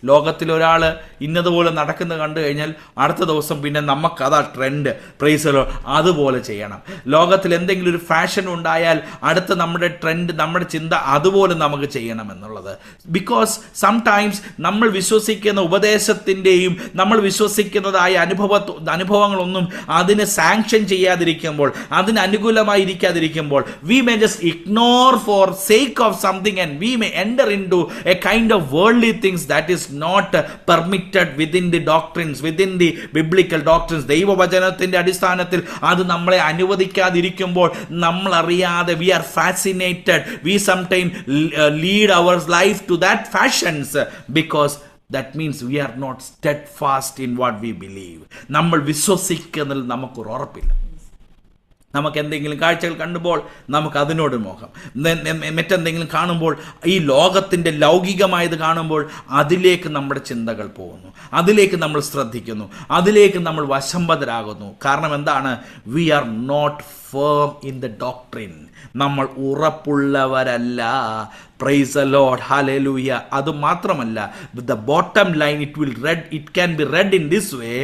ലോകത്തിൽ ഒരാൾ ഇന്നതുപോലെ നടക്കുന്നത് കണ്ടു കഴിഞ്ഞാൽ അടുത്ത ദിവസം പിന്നെ നമുക്കതാ ട്രെൻഡ്. Price the Lord. അതുപോലെ ചെയ്യണം. ലോകത്തിൽ എന്തെങ്കിലും ഒരു ഫാഷൻ ഉണ്ടായാൽ അടുത്ത നമ്മുടെ ട്രെൻഡ്, നമ്മുടെ ചിന്ത അതുപോലെ നമുക്ക് ചെയ്യണം എന്നുള്ളത്. ബിക്കോസ് സംടൈംസ് നമ്മൾ വിശ്വസിക്കുന്ന ഉപദേശത്തിൻ്റെയും നമ്മൾ വിശ്വസിക്കുന്നതായ അനുഭവങ്ങളൊന്നും അതിന് സാങ്ഷൻ ചെയ്യാതിരിക്കുമ്പോൾ, അതിന് അനുകൂലമായി ഇരിക്കാതിരിക്കുമ്പോൾ we may just ignore for sake of something and we may enter in to a kind of worldly things that is not permitted within the doctrines, within the biblical doctrines. ദൈവവചനത്തിന്റെ അടിസ്ഥാനത്തിൽ അത് നമ്മളെ അനുവദിക്കാതിരിക്കുമ്പോൾ നമ്മൾ അറിയാതെ we are fascinated, we sometimes lead our life to that fashions because that means we are not steadfast in what we believe. നമ്മൾ വിശ്വസിക്കുന്നതിൽ നമുക്കൊരു ഉറപ്പില്ല. നമുക്ക് എന്തെങ്കിലും കാഴ്ചകൾ കണ്ടുമ്പോൾ നമുക്ക് അതിനോട് മോഹം, മറ്റെന്തെങ്കിലും കാണുമ്പോൾ ഈ ലോകത്തിൻ്റെ ലൗകികമായത് കാണുമ്പോൾ അതിലേക്ക് നമ്മുടെ ചിന്തകൾ പോകുന്നു, അതിലേക്ക് നമ്മൾ ശ്രദ്ധിക്കുന്നു, അതിലേക്ക് നമ്മൾ വശംബദ്ധരാകുന്നു. കാരണം എന്താണ്? We are not firm in the doctrine. നമ്മൾ ഉറപ്പുള്ളവരല്ല. Praise the Lord, hallelujah. അത് മാത്രമല്ല, the bottom line it can be read in this way: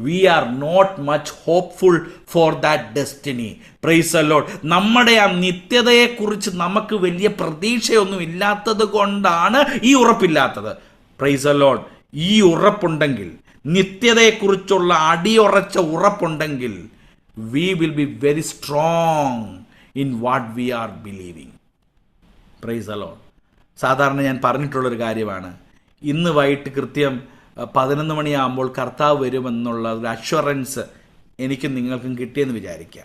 we are not much hopeful for that destiny. Price the Lord. നമ്മുടെ ആ നിത്യതയെക്കുറിച്ച് നമുക്ക് വലിയ പ്രതീക്ഷയൊന്നും ഇല്ലാത്തത് കൊണ്ടാണ് ഈ ഉറപ്പില്ലാത്തത്. Price the Lord. ഈ ഉറപ്പുണ്ടെങ്കിൽ, നിത്യതയെക്കുറിച്ചുള്ള അടിയുറച്ച ഉറപ്പുണ്ടെങ്കിൽ, we will be very strong in what we are believing. Praise the Lord. സാധാരണ ഞാൻ പറഞ്ഞിട്ടുള്ളൊരു കാര്യമാണ്, ഇന്ന് വൈകിട്ട് കൃത്യം 11 മണിയാകുമ്പോൾ കർത്താവ് വരുമെന്നുള്ള ഒരു അഷ്വറൻസ് എനിക്കും നിങ്ങൾക്കും കിട്ടിയെന്ന് വിചാരിക്കുക.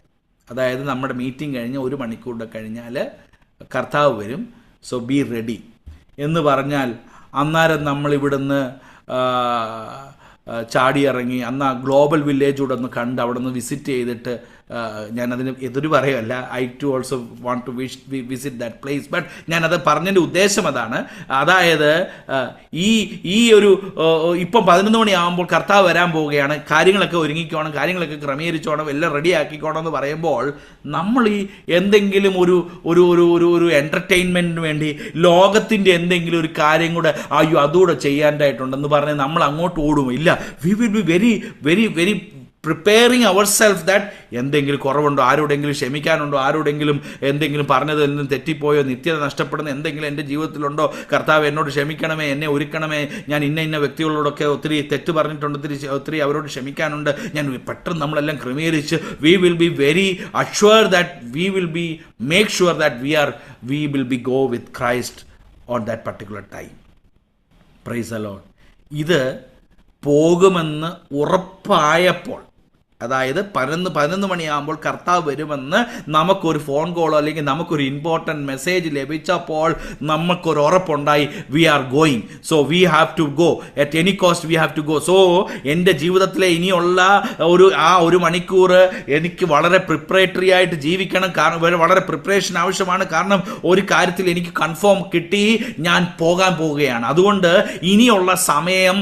അതായത് നമ്മുടെ മീറ്റിംഗ് കഴിഞ്ഞ് 1 മണിക്കൂർ കഴിഞ്ഞാൽ കർത്താവ് വരും, സോ ബി റെഡി എന്ന് പറഞ്ഞാൽ അന്നേരം നമ്മളിവിടുന്ന് ചാടിയിറങ്ങി അന്ന് ആ ഗ്ലോബൽ വില്ലേജ് കൂടെ ഒന്ന് കണ്ട് അവിടെ നിന്ന് വിസിറ്റ് ചെയ്തിട്ട്, ഞാനതിന് എതിര് പറയുമല്ല, I too also want to visit that place. But ഞാനത് പറഞ്ഞതിൻ്റെ ഉദ്ദേശം അതാണ്. അതായത് ഈ ഒരു ഇപ്പം 11 മണിയാകുമ്പോൾ കർത്താവ് വരാൻ പോവുകയാണ്, കാര്യങ്ങളൊക്കെ ഒരുങ്ങിക്കോണം, കാര്യങ്ങളൊക്കെ ക്രമീകരിച്ചോണം, എല്ലാം റെഡി ആക്കിക്കോണം എന്ന് പറയുമ്പോൾ നമ്മൾ ഈ എന്തെങ്കിലും ഒരു ഒരു ഒരു ഒരു എൻ്റർടൈൻമെൻറ്റിന് വേണ്ടി ലോകത്തിൻ്റെ എന്തെങ്കിലും ഒരു കാര്യം കൂടെ അയ്യോ അതുകൂടെ ചെയ്യാനായിട്ടുണ്ടെന്ന് പറഞ്ഞ് നമ്മൾ അങ്ങോട്ട് ഓടുമോ? ഇല്ല. We will be very very very preparing our self that എന്തെങ്കിലും കുറവുണ്ടോ, ആരോടെങ്കിലും ക്ഷമിക്കാനുണ്ടോ, ആരോടെങ്കിലും എന്തെങ്കിലും പറഞ്ഞതിൽ നിന്നും തെറ്റിപ്പോയോ, നിത്യത നഷ്ടപ്പെടുന്ന എന്തെങ്കിലും എൻ്റെ ജീവിതത്തിലുണ്ടോ, കർത്താവ് എന്നോട് ക്ഷമിക്കണമേ, എന്നെ ഒരുക്കണമേ, ഞാൻ ഇന്ന വ്യക്തികളോടൊക്കെ ഒത്തിരി തെറ്റ് പറഞ്ഞിട്ടുണ്ട്, ഒത്തിരി അവരോട് ക്ഷമിക്കാനുണ്ട്, ഞാൻ പെട്ടെന്ന് നമ്മളെല്ലാം ക്രമീകരിച്ച് we will be very assure that we will be make sure that we will be go with Christ on that particular time. Praise the Lord. ഇത് പോകുമെന്ന് ഉറപ്പായപ്പോൾ, അതായത് 11 മണിയാകുമ്പോൾ കർത്താവ് വരുമെന്ന് നമുക്കൊരു ഫോൺ കോളോ അല്ലെങ്കിൽ നമുക്കൊരു ഇമ്പോർട്ടൻറ്റ് മെസ്സേജ് ലഭിച്ചപ്പോൾ നമുക്കൊരു ഉറപ്പുണ്ടായി, we are going, so we have to go at any cost, we have to go. So എൻ്റെ ജീവിതത്തിലെ ഇനിയുള്ള ഒരു മണിക്കൂർ എനിക്ക് വളരെ പ്രിപ്പറേറ്ററി ആയിട്ട് ജീവിക്കണം, കാരണം വളരെ പ്രിപ്പറേഷൻ ആവശ്യമാണ്. കാരണം ഒരു കാര്യത്തിൽ എനിക്ക് കൺഫേം കിട്ടി, ഞാൻ പോകാൻ പോവുകയാണ്. അതുകൊണ്ട് ഇനിയുള്ള സമയം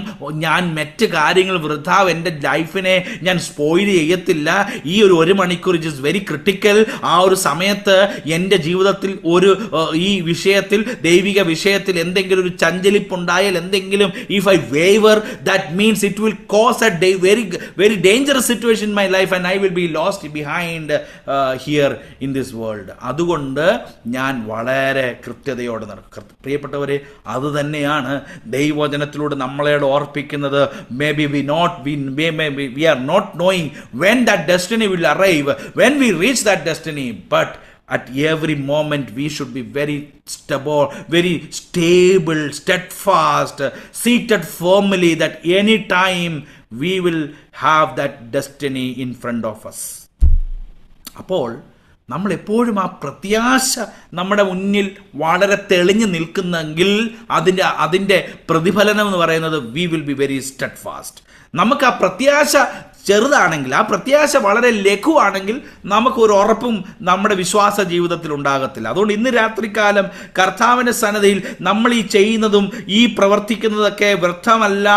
ഞാൻ മറ്റ് കാര്യങ്ങൾ വൃഥാ എൻ്റെ ലൈഫിനെ ഞാൻ സ്പോയിൽ ചെയ്യത്തില്ല. ഈ ഒരു മണിക്കൂർ ഇറ്റ് ഇസ് വെരി ക്രിട്ടിക്കൽ. ആ ഒരു സമയത്ത് എൻ്റെ ജീവിതത്തിൽ ഈ വിഷയത്തിൽ, ദൈവിക വിഷയത്തിൽ എന്തെങ്കിലും ഒരു ചഞ്ചലിപ്പുണ്ടായാൽ, എന്തെങ്കിലും if I waiver, that means it will cause A very very dangerous situation in my life and I will be lost behind here in this world. അതുകൊണ്ട് ഞാൻ വളരെ കൃത്യതയോടെ നടക്കും. പ്രിയപ്പെട്ടവരെ, അത് തന്നെയാണ് ദൈവവചനത്തിലൂടെ നമ്മളോട് ഓർപ്പിക്കുന്നത്. May be we are not knowing when that destiny will arrive, when we reach that destiny, but at every moment we should be very stubborn, very stable, steadfast, seated firmly, that any time we will have that destiny in front of us. അപ്പോൾ നമ്മൾ എപ്പോഴും ആ പ്രത്യാശ നമ്മുടെ മുന്നിൽ വളരെ തെളിഞ്ഞു നിൽക്കുന്നെങ്കിൽ അതിൻ്റെ പ്രതിഫലനം എന്ന് പറയുന്നത് V will be very steadfast. നമുക്ക് ആ പ്രത്യാശ ചെറുതാണെങ്കിൽ, ആ പ്രത്യാശ വളരെ ലഘുവാണെങ്കിൽ നമുക്കൊരു ഉറപ്പും നമ്മുടെ വിശ്വാസ ജീവിതത്തിൽ ഉണ്ടാകത്തില്ല. അതുകൊണ്ട് ഇന്ന് രാത്രികാലം കർത്താവിൻ്റെ സന്നിധിയിൽ നമ്മൾ ഈ ചെയ്യുന്നതും ഈ പ്രവർത്തിക്കുന്നതൊക്കെ വ്യർത്ഥമല്ല.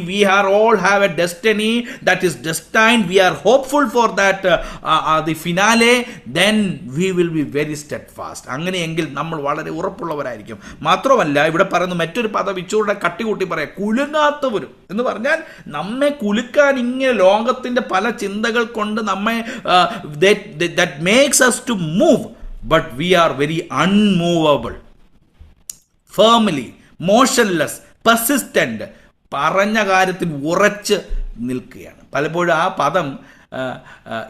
We are all have a destiny that is destined. We are hopeful for that the finale. Then we will be very steadfast. അങ്ങനെയെങ്കിൽ നമ്മൾ വളരെ ഉറപ്പുള്ളവരായിരിക്കും. മാത്രമല്ല, ഇവിടെ പറയുന്ന മറ്റൊരു പദം ഇച്ചൂടെ കട്ടികൂട്ടി പറയാം, കുലുങ്ങാത്തവരും എന്ന് പറഞ്ഞാൽ നമ്മെ കുലുക്കാൻ ഇങ്ങനെ ലോകത്തിന്റെ പല ചിന്തകൾ കൊണ്ട് നമ്മെ that makes us to move, but we are very unmovable, firmly, motionless, persistent. പറഞ്ഞ കാര്യത്തിൽ ഉറച്ച് നിൽക്കുകയാണ്. പലപ്പോഴും ആ പദം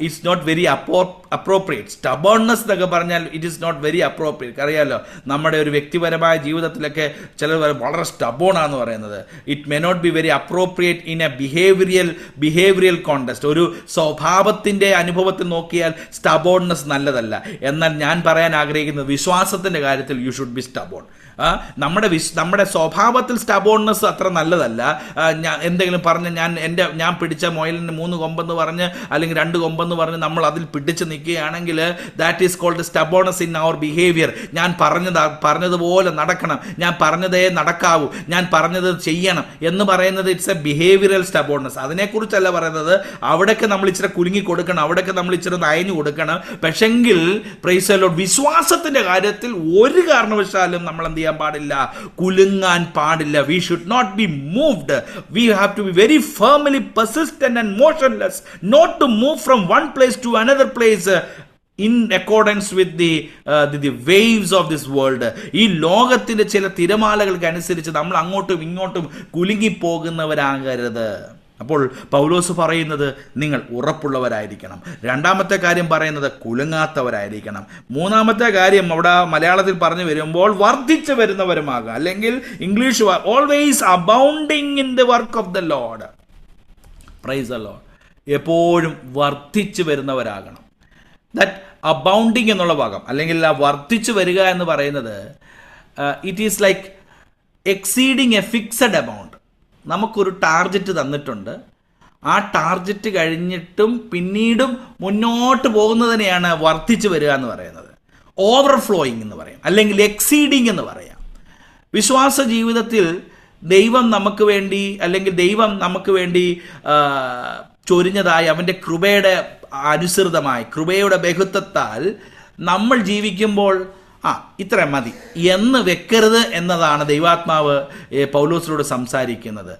it's not very appropriate. Stubbornness എന്നൊക്കെ പറഞ്ഞാൽ it is not very appropriate. അറിയാമല്ലോ, നമ്മുടെ ഒരു വ്യക്തിപരമായ ജീവിതത്തിലൊക്കെ ചിലർ വളരെ സ്റ്റബോണാന്ന് പറയുന്നത്. It may not be very appropriate in a behavioural context. ഒരു സ്വഭാവത്തിൻ്റെ അനുഭവത്തിൽ നോക്കിയാൽ സ്റ്റബോൺനെസ് നല്ലതല്ല. എന്നാൽ ഞാൻ പറയാൻ ആഗ്രഹിക്കുന്നത് വിശ്വാസത്തിൻ്റെ കാര്യത്തിൽ യു ഷുഡ് ബി സ്റ്റബോൺ. നമ്മുടെ സ്വഭാവത്തിൽ സ്റ്റബോൺനെസ് അത്ര നല്ലതല്ല. എന്തെങ്കിലും പറഞ്ഞ് ഞാൻ പിടിച്ച മുയലിന് 3 കൊമ്പെന്ന് പറഞ്ഞ് അല്ലെങ്കിൽ 2 കൊമ്പെന്ന് പറഞ്ഞ് നമ്മൾ അതിൽ പിടിച്ച് നിൽക്കുക, ചിന്തിക്കുകയാണെങ്കിൽ that is called stubbornness in our behaviour. ഞാൻ പറഞ്ഞതുപോലെ നടക്കണം, ഞാൻ പറഞ്ഞതേ നടക്കാവൂ, ഞാൻ പറഞ്ഞത് ചെയ്യണം എന്ന് പറയുന്നത് ഇറ്റ്സ് എ ബിഹേവിയറൽ സ്റ്റബോണസ്. അതിനെക്കുറിച്ചല്ല പറയുന്നത്. അവിടേക്ക് നമ്മൾ ഇച്ചിരി കുലുങ്ങി കൊടുക്കണം, അവിടേക്ക് നമ്മൾ ഇച്ചിരി അയഞ്ഞു കൊടുക്കണം. പക്ഷെങ്കിൽ പ്രൈസ് ദി ലോർഡ്, വിശ്വാസത്തിന്റെ കാര്യത്തിൽ ഒരു കാരണവശാലും നമ്മൾ എന്ത് ചെയ്യാൻ പാടില്ല, കുലുങ്ങാൻ പാടില്ല. We should not be moved. We have to be very firmly persistent and motionless, not to move from one place to another place in accordance with the waves of this world. ഈ ലോകത്തിന്റെ ചില തിരമാലകൾക്ക് അനുസരിച്ച് നമ്മൾ അങ്ങോട്ടും ഇങ്ങോട്ടും കുലുങ്ങിപ്പോകുന്നവരാകരുത്. അപ്പോൾ പൗലോസ് പറയുന്നത് നിങ്ങൾ ഉറപ്പുള്ളവരായിരിക്കണം. രണ്ടാമത്തെ കാര്യം പറയുന്നത് കുലുങ്ങാത്തവരായിരിക്കണം. മൂന്നാമത്തെ കാര്യം അവിടെ മലയാളത്തിൽ പറഞ്ഞു വരുമ്പോൾ വർദ്ധിച്ചു വരുന്നവരുമാകുക, അല്ലെങ്കിൽ English always abounding in the work of the Lord. Praise the Lord. എപ്പോഴും വർദ്ധിച്ചു വരുന്നവരാകണം. ദാറ്റ് അബൗണ്ടിങ് എന്നുള്ള ഭാഗം, അല്ലെങ്കിൽ ആ വർദ്ധിച്ചു വരിക എന്ന് പറയുന്നത് it is like exceeding A fixed amount. നമുക്കൊരു ടാർജറ്റ് തന്നിട്ടുണ്ട്, ആ ടാർജറ്റ് കഴിഞ്ഞിട്ടും പിന്നീടും മുന്നോട്ട് പോകുന്നതിനെയാണ് വർദ്ധിച്ചു വരിക എന്ന് പറയുന്നത്. ഓവർഫ്ലോയിങ് എന്ന് പറയാം, അല്ലെങ്കിൽ എക്സീഡിങ് എന്ന് പറയാം. വിശ്വാസ ജീവിതത്തിൽ ദൈവം നമുക്ക് വേണ്ടി, അല്ലെങ്കിൽ ദൈവം നമുക്ക് വേണ്ടി ചൊരിഞ്ഞതായി അവൻ്റെ കൃപയുടെ അനുസൃതമായി, കൃപയുടെ ബഹുത്വത്താൽ നമ്മൾ ജീവിക്കുമ്പോൾ ഇത്ര മതി എന്ന് വെക്കരുത് എന്നതാണ് ദൈവാത്മാവ് പൗലോസിനോട് സംസാരിക്കുന്നത്.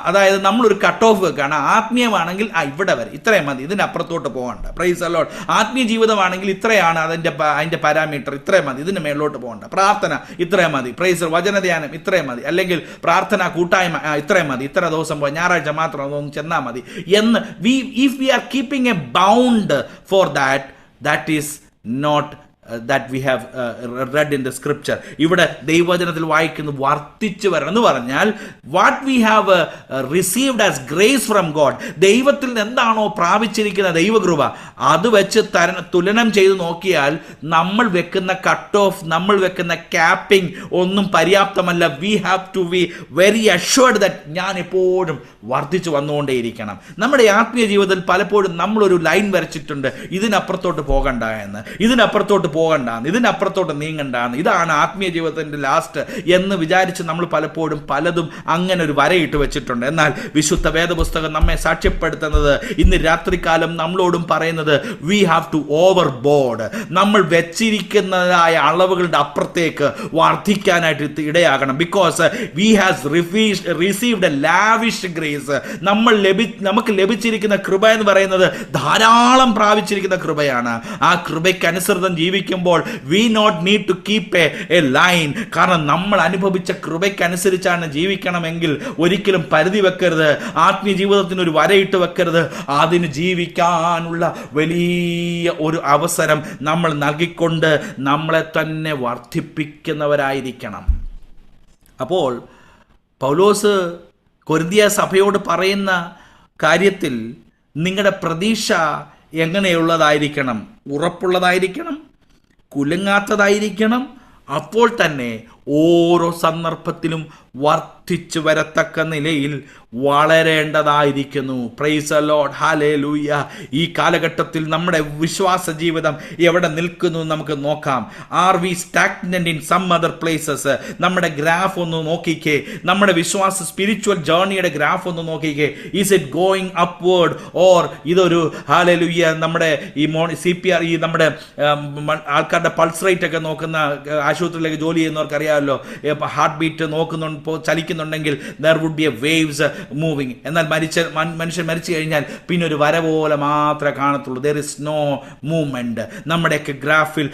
അതായത് നമ്മളൊരു കട്ട് ഓഫ് വെക്കുകയാണ്. ആത്മീയമാണെങ്കിൽ ഇവിടെ വരെ ഇത്രയും മതി, ഇതിനപ്പുറത്തോട്ട് പോകണ്ട. Price the Lord. ആത്മീയ ജീവിതമാണെങ്കിൽ ഇത്രയാണ് അതിൻ്റെ പാരാമീറ്റർ, ഇത്രയും മതി, ഇതിന് മേളിലോട്ട് പോകണ്ട. പ്രാർത്ഥന ഇത്രയും മതി, പ്രൈസ് വചനധ്യാനം ഇത്രയും മതി, അല്ലെങ്കിൽ പ്രാർത്ഥന കൂട്ടായ്മ ഇത്രയും മതി, ഇത്ര ദിവസം പോയി, ഞായറാഴ്ച മാത്രം ഒന്ന് ചെന്നാൽ മതി എന്ന്. If we are keeping a bound for that is not that we have read in the scripture. ഇവിടെ ദൈവവചനത്തിൽ വായിക്കുന്നു വർദ്ധിച്ചു വരണം എന്ന് പറഞ്ഞാൽ what we have received as grace from God, ദൈവത്തിൽ നിന്ന് എന്താണോ പ്രാപിച്ചിരിക്കുന്ന ദൈവകൃപ, അത് വെച്ച് തുലനം ചെയ്ത് നോക്കിയാൽ നമ്മൾ വെക്കുന്ന കട്ട് ഓഫ്, നമ്മൾ വെക്കുന്ന ക്യാപ്പിംഗ് ഒന്നും പര്യാപ്തമല്ല. we have to be very assured that ഞാൻ എപ്പോഴും വർദ്ധിച്ചു വന്നുകൊണ്ടേയിരിക്കണം. നമ്മുടെ ആത്മീയ ജീവിതത്തിൽ പലപ്പോഴും നമ്മളൊരു ലൈൻ വരച്ചിട്ടുണ്ട്, ഇതിനപ്പുറത്തോട്ട് പോകണ്ട എന്ന്, ഇതിനപ്പുറത്തോട്ട് പോകണ്ടാന്ന്, ഇതിനപ്പുറത്തോട്ട് നീങ്ങണ്ടാന്ന്, ഇതാണ് ആത്മീയ ജീവിതത്തിന്റെ ലാസ്റ്റ് എന്ന് വിചാരിച്ച് നമ്മൾ പലപ്പോഴും പലതും അങ്ങനെ ഒരു വരയിട്ട് വെച്ചിട്ടുണ്ട്. എന്നാൽ വിശുദ്ധ വേദപുസ്തകം നമ്മെ സാക്ഷ്യപ്പെടുത്തുന്നത്, ഇന്ന് രാത്രികാലം നമ്മളോടും പറയുന്നത്, we have to over board. നമ്മൾ വെച്ചിരിക്കുന്നതായ അളവുകളുടെ അപ്പുറത്തേക്ക് വർദ്ധിക്കാനായിട്ട് ഇടയാകണം. Because we has received a lavish grace. നമുക്ക് ലഭിച്ചിരിക്കുന്ന കൃപ എന്ന് പറയുന്നത് ധാരാളം പ്രാപിച്ചിരിക്കുന്ന കൃപയാണ്. ആ കൃപയ്ക്കനുസൃതം ജീവിക്കുമ്പോൾ we not need to keep a line. കാരണം നമ്മൾ അനുഭവിച്ച കൃപയ്ക്കനുസരിച്ചാണ് ജീവിക്കണമെങ്കിൽ ഒരിക്കലും പരിധി വെക്കരുത്, ആത്മീയ ജീവിതത്തിന് ഒരു വരയിട്ട് വെക്കരുത്. അതിന് ജീവിക്കാനുള്ള വലിയ ഒരു അവസരം നമ്മൾ നൽകിക്കൊണ്ട് നമ്മളെ തന്നെ വർദ്ധിപ്പിക്കുന്നവരായിരിക്കണം. അപ്പോൾ പൗലോസ് കൊരിന്തിയ സഭയോട് പറയുന്ന കാര്യത്തിൽ നിങ്ങളുടെ പ്രതീക്ഷ എങ്ങനെയുള്ളതായിരിക്കണം? ഉറപ്പുള്ളതായിരിക്കണം, കുലുങ്ങാത്തതായിരിക്കണം. അപ്പോൾ തന്നെ ഓരോ സന്ദർഭത്തിലും വർദ്ധിച്ചു വരത്തക്ക നിലയിൽ വളരേണ്ടതായിരിക്കുന്നു. Praise the Lord, hallelujah. ഈ കാലഘട്ടത്തിൽ നമ്മുടെ വിശ്വാസ ജീവിതം എവിടെ നിൽക്കുന്നു നമുക്ക് നോക്കാം. Are we stagnant in some other places? നമ്മുടെ ഗ്രാഫ് ഒന്ന് നോക്കിക്കേ, നമ്മുടെ വിശ്വാസ സ്പിരിച്വൽ ജേർണിയുടെ ഗ്രാഫ് ഒന്ന് നോക്കിക്കേ. Is it going upward or ഇതൊരു ഹല്ലേലൂയ നമ്മുടെ ഈ CPR, ഈ നമ്മുടെ ആൾക്കാരുടെ പൾസ് റേറ്റ് ഒക്കെ നോക്കുന്ന ആശുപത്രിയിലേക്ക് ജോലി ചെയ്യുന്നവർക്ക് അറിയാമല്ലോ, ഹാർട്ട് ബീറ്റ് ചലിക്കുന്നുണ്ടെങ്കിൽ there would be a waves moving. എന്നാൽ മനുഷ്യൻ മരിച്ചു കഴിഞ്ഞാൽ പിന്നെ ഒരു വര പോലെ മാത്രമേ കാണത്തുള്ളൂ. there is no movement. നമ്മുടെയൊക്കെ ഗ്രാഫിൽ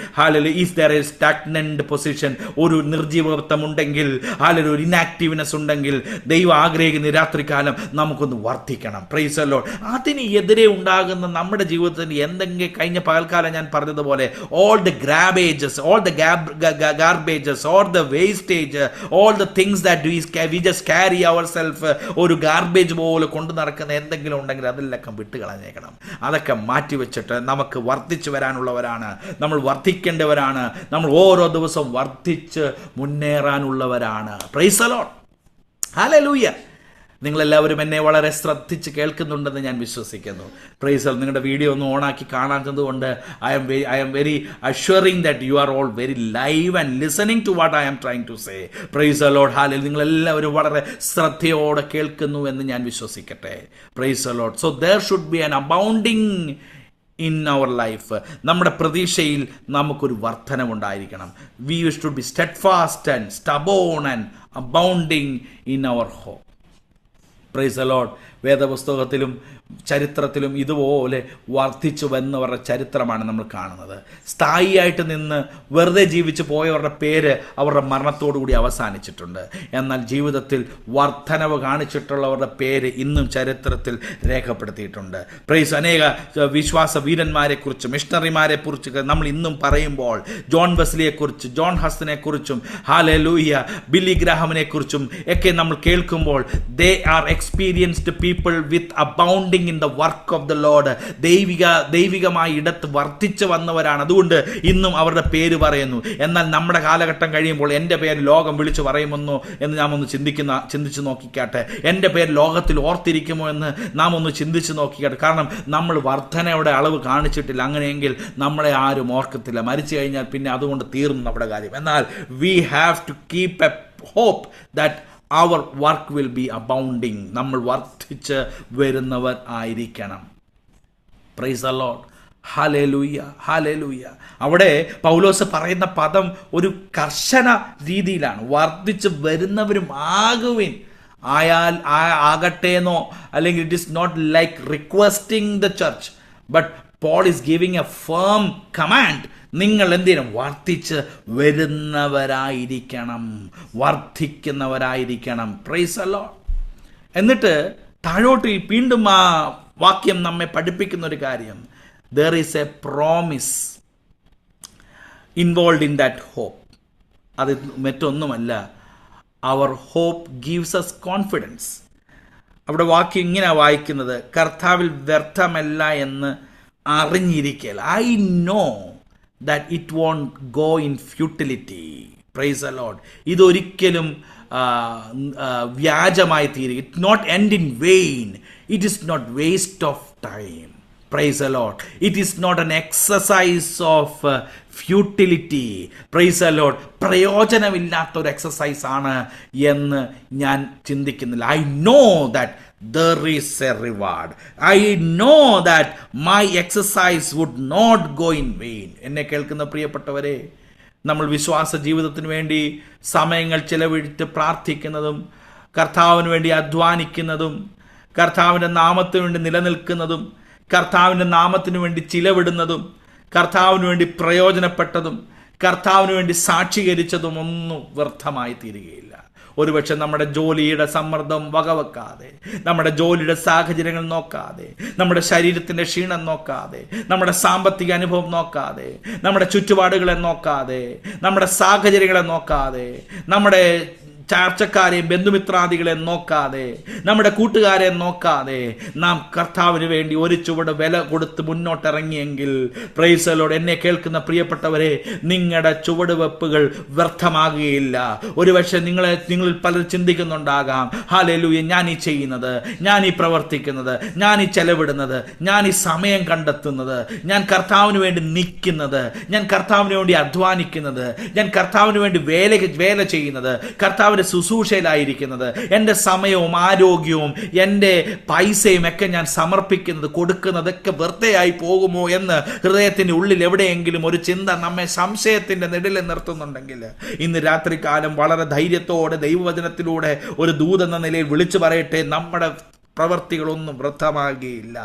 is there a stagnant position, ഒരു നിർജീവത്വം ഉണ്ടെങ്കിൽ, ഒരു ഇനാക്റ്റീവ്നെസ് ഉണ്ടെങ്കിൽ, ദൈവം ആഗ്രഹിക്കുന്ന രാത്രികാലം നമുക്കൊന്ന് വർദ്ധിക്കണം. Price the Lord. അതിന് എതിരെ ഉണ്ടാകുന്ന നമ്മുടെ ജീവിതത്തിന് എന്തെങ്കിലും, കഴിഞ്ഞ പകൽക്കാലം ഞാൻ പറഞ്ഞതുപോലെ, all the garbages, all the garbages, all the wastage, all the things that we just carry ourselves, ഒരു ഗാർബേജ് പോലെ കൊണ്ടു നടക്കുന്ന എന്തെങ്കിലും ഉണ്ടെങ്കിൽ അതിലൊക്കെ വിട്ട് കളഞ്ഞേക്കണം. അതൊക്കെ മാറ്റി വെച്ചിട്ട് നമുക്ക് വർദ്ധിച്ചു വരാനുള്ളവരാണ്, നമ്മൾ വർദ്ധിക്കേണ്ടവരാണ്, നമ്മൾ ഓരോ ദിവസവും വർദ്ധിച്ച് മുന്നേറാനുള്ളവരാണ്. Praise the Lord, hallelujah. നിങ്ങളെല്ലാവരും എന്നെ വളരെ ശ്രദ്ധിച്ച് കേൾക്കുന്നുണ്ടെന്ന് ഞാൻ വിശ്വസിക്കുന്നു. പ്രൈസ് നിങ്ങളുടെ വീഡിയോ ഒന്ന് ഓണാക്കി കാണാത്തത് കൊണ്ട് I am very assuring that you are all very live and listening to what I am trying to say. Praise the Lord. Hallelujah. നിങ്ങളെല്ലാവരും വളരെ ശ്രദ്ധയോടെ കേൾക്കുന്നു എന്ന് ഞാൻ വിശ്വസിക്കട്ടെ. Praise the Lord. So there should be an abounding in our life. നമ്മുടെ പ്രതീക്ഷയിൽ നമുക്കൊരു വർധനവുണ്ടായിരിക്കണം. We should be steadfast and stubborn and abounding in our hope. Praise the Lord. വേദപുസ്തകത്തിലും ചരിത്രത്തിലും ഇതുപോലെ വർദ്ധിച്ചു വന്നവരുടെ ചരിത്രമാണ് നമ്മൾ കാണുന്നത്. സ്ഥായിയായിട്ട് നിന്ന് വെറുതെ ജീവിച്ചു പോയവരുടെ പേര് അവരുടെ മരണത്തോടുകൂടി അവസാനിച്ചിട്ടുണ്ട്. എന്നാൽ ജീവിതത്തിൽ വർധനവ് കാണിച്ചിട്ടുള്ളവരുടെ പേര് ഇന്നും ചരിത്രത്തിൽ രേഖപ്പെടുത്തിയിട്ടുണ്ട്. പ്രൈസ്. അനേക വിശ്വാസ വീരന്മാരെക്കുറിച്ചും മിഷണറിമാരെ കുറിച്ച് നമ്മൾ ഇന്നും പറയുമ്പോൾ ജോൺ വെസ്ലിയെക്കുറിച്ച്, ജോൺ ഹസ്റ്റിനെക്കുറിച്ചും, ഹല്ലേലൂയ, ബില്ലി ഗ്രഹാമിനെ കുറിച്ചും ഒക്കെ നമ്മൾ കേൾക്കുമ്പോൾ they are experienced people with abounding in the work of the Lord. ദൈവികമായ ഇടത്ത് വർദ്ധിച്ചു വന്നവരാണ്. അതുകൊണ്ട് ഇന്നും അവരുടെ പേര് പറയുന്നു. എന്നാൽ നമ്മുടെ കാലഘട്ടം കഴിയുമ്പോൾ എൻ്റെ പേര് ലോകം വിളിച്ചു പറയുമെന്നോ എന്ന് നാം ഒന്ന് ചിന്തിച്ചു നോക്കിക്കാട്ടെ. എൻ്റെ പേര് ലോകത്തിൽ ഓർത്തിരിക്കുമോ എന്ന് നാം ഒന്ന് ചിന്തിച്ചു നോക്കിക്കാട്ടെ. കാരണം നമ്മൾ വർധനയുടെ അളവ് കാണിച്ചിട്ടില്ല. അങ്ങനെയെങ്കിൽ നമ്മളെ ആരും ഓർക്കത്തില്ല. മരിച്ചു കഴിഞ്ഞാൽ പിന്നെ അതുകൊണ്ട് തീർന്നു നമ്മുടെ കാര്യം. എന്നാൽ we have to keep a hope that our work will be abounding. നമ്മൾ വർദ്ധിച്ച് വരുന്നവർ ആയിരിക്കണം. Praise the Lord. Hallelujah, hallelujah. അവിടെ പൗലോസ് പറയുന്ന പദം ഒരു കർശന രീതിയിലാണ്. വർദ്ധിച്ച് വരുന്നവരും ആകുവിൻ. ആകട്ടേന്നോ അല്ലെങ്കിൽ it is not like requesting the church, but Paul is giving a firm command. നിങ്ങൾ എന്തിനും വർദ്ധിച്ച് വരുന്നവരായിരിക്കണം, വർദ്ധിക്കുന്നവരായിരിക്കണം. Praise the Lord. എന്നിട്ട് താഴോട്ട് വീണ്ടും ആ വാക്യം നമ്മെ പഠിപ്പിക്കുന്ന ഒരു കാര്യം, there is a promise involved in that hope. അത് മറ്റൊന്നുമല്ല, our hope gives us confidence. അവിടെ വാക്യം ഇങ്ങനെ വായിക്കുന്നത്, കർത്താവിൽ വ്യർത്ഥമല്ല എന്ന് അറിഞ്ഞിരിക്കൽ. I know that it won't go in futility. Praise the Lord. ഇതൊരിക്കലും വ്യാജമായി തീരുക. It not end in vain. It is not waste of time. Praise the Lord. It is not an exercise of futility. Praise the Lord. പ്രയോജനമില്ലാത്തൊരു exercise ആണ് എന്ന് ഞാൻ ചിന്തിക്കുന്നില്ല. I know that there is a reward. I know that my exercise would not go in vain. എന്നെ കേൾക്കുന്ന പ്രിയപ്പെട്ടവരെ, നമ്മൾ വിശ്വാസ ജീവിതത്തിന് വേണ്ടി സമയങ്ങൾ ചിലവഴിച്ച് പ്രാർത്ഥിക്കുന്നതും കർത്താവിന് വേണ്ടി അധ്വാനിക്കുന്നതും കർത്താവിൻ്റെ നാമത്തിന് വേണ്ടി നിലനിൽക്കുന്നതും കർത്താവിൻ്റെ നാമത്തിന് വേണ്ടി ചിലവിടുന്നതും കർത്താവിന് വേണ്ടി പ്രയോജനപ്പെട്ടതും കർത്താവിന് വേണ്ടി സാക്ഷീകരിച്ചതും ഒന്നും വ്യർത്ഥമായി തീരുകയില്ല. ഒരുപക്ഷെ നമ്മുടെ ജോലിയുടെ സമ്മർദ്ദം വകവെക്കാതെ, നമ്മുടെ ജോലിയുടെ സാഹചര്യങ്ങൾ നോക്കാതെ, നമ്മുടെ ശരീരത്തിൻ്റെ ക്ഷീണം നോക്കാതെ, നമ്മുടെ സാമ്പത്തിക അനുഭവം നോക്കാതെ, നമ്മുടെ ചുറ്റുപാടുകളെ നോക്കാതെ, നമ്മുടെ സാഹചര്യങ്ങളെ നോക്കാതെ, നമ്മുടെ ചാർച്ചക്കാരെയും ബന്ധുമിത്രാദികളെ നോക്കാതെ, നമ്മുടെ കൂട്ടുകാരെ നോക്കാതെ നാം കർത്താവിന് വേണ്ടി ഒരു ചുവട് വില കൊടുത്ത് മുന്നോട്ടിറങ്ങിയെങ്കിൽ, പ്രൈസ് ദി ലോർഡ്, എന്നെ കേൾക്കുന്ന പ്രിയപ്പെട്ടവരെ, നിങ്ങളുടെ ചുവടുവെപ്പുകൾ വ്യർത്ഥമാകുകയില്ല. ഒരുപക്ഷെ നിങ്ങളിൽ പലർ ചിന്തിക്കുന്നുണ്ടാകാം, ഹല്ലേലൂയ, ഞാൻ ഈ ചെയ്യുന്നത്, ഞാൻ ഈ പ്രവർത്തിക്കുന്നത്, ഞാൻ ഈ ചെലവിടുന്നത്, ഞാൻ ഈ സമയം കണ്ടെത്തുന്നത്, ഞാൻ കർത്താവിന് വേണ്ടി നിൽക്കുന്നത്, ഞാൻ കർത്താവിന് വേണ്ടി അധ്വാനിക്കുന്നത്, ഞാൻ കർത്താവിന് വേണ്ടി വേല ചെയ്യുന്നത്, കർത്താവിന് ശുശ്രൂഷയിലായിരിക്കുന്നത്, എൻ്റെ സമയവും ആരോഗ്യവും എൻ്റെ പൈസയും ഒക്കെ ഞാൻ സമർപ്പിക്കുന്നത്, കൊടുക്കുന്നതൊക്കെ വെറുതെയായി പോകുമോ എന്ന് ഹൃദയത്തിൻ്റെ ഉള്ളിൽ എവിടെയെങ്കിലും ഒരു ചിന്ത നമ്മെ സംശയത്തിൻ്റെ നെടിലിൽ നിർത്തുന്നുണ്ടെങ്കിൽ, ഇന്ന് രാത്രികാലം വളരെ ധൈര്യത്തോടെ ദൈവവചനത്തിലൂടെ ഒരു ദൂതെന്ന നിലയിൽ വിളിച്ചു പറയട്ടെ, നമ്മുടെ പ്രവർത്തികളൊന്നും വ്യർത്ഥമാകുകയില്ല.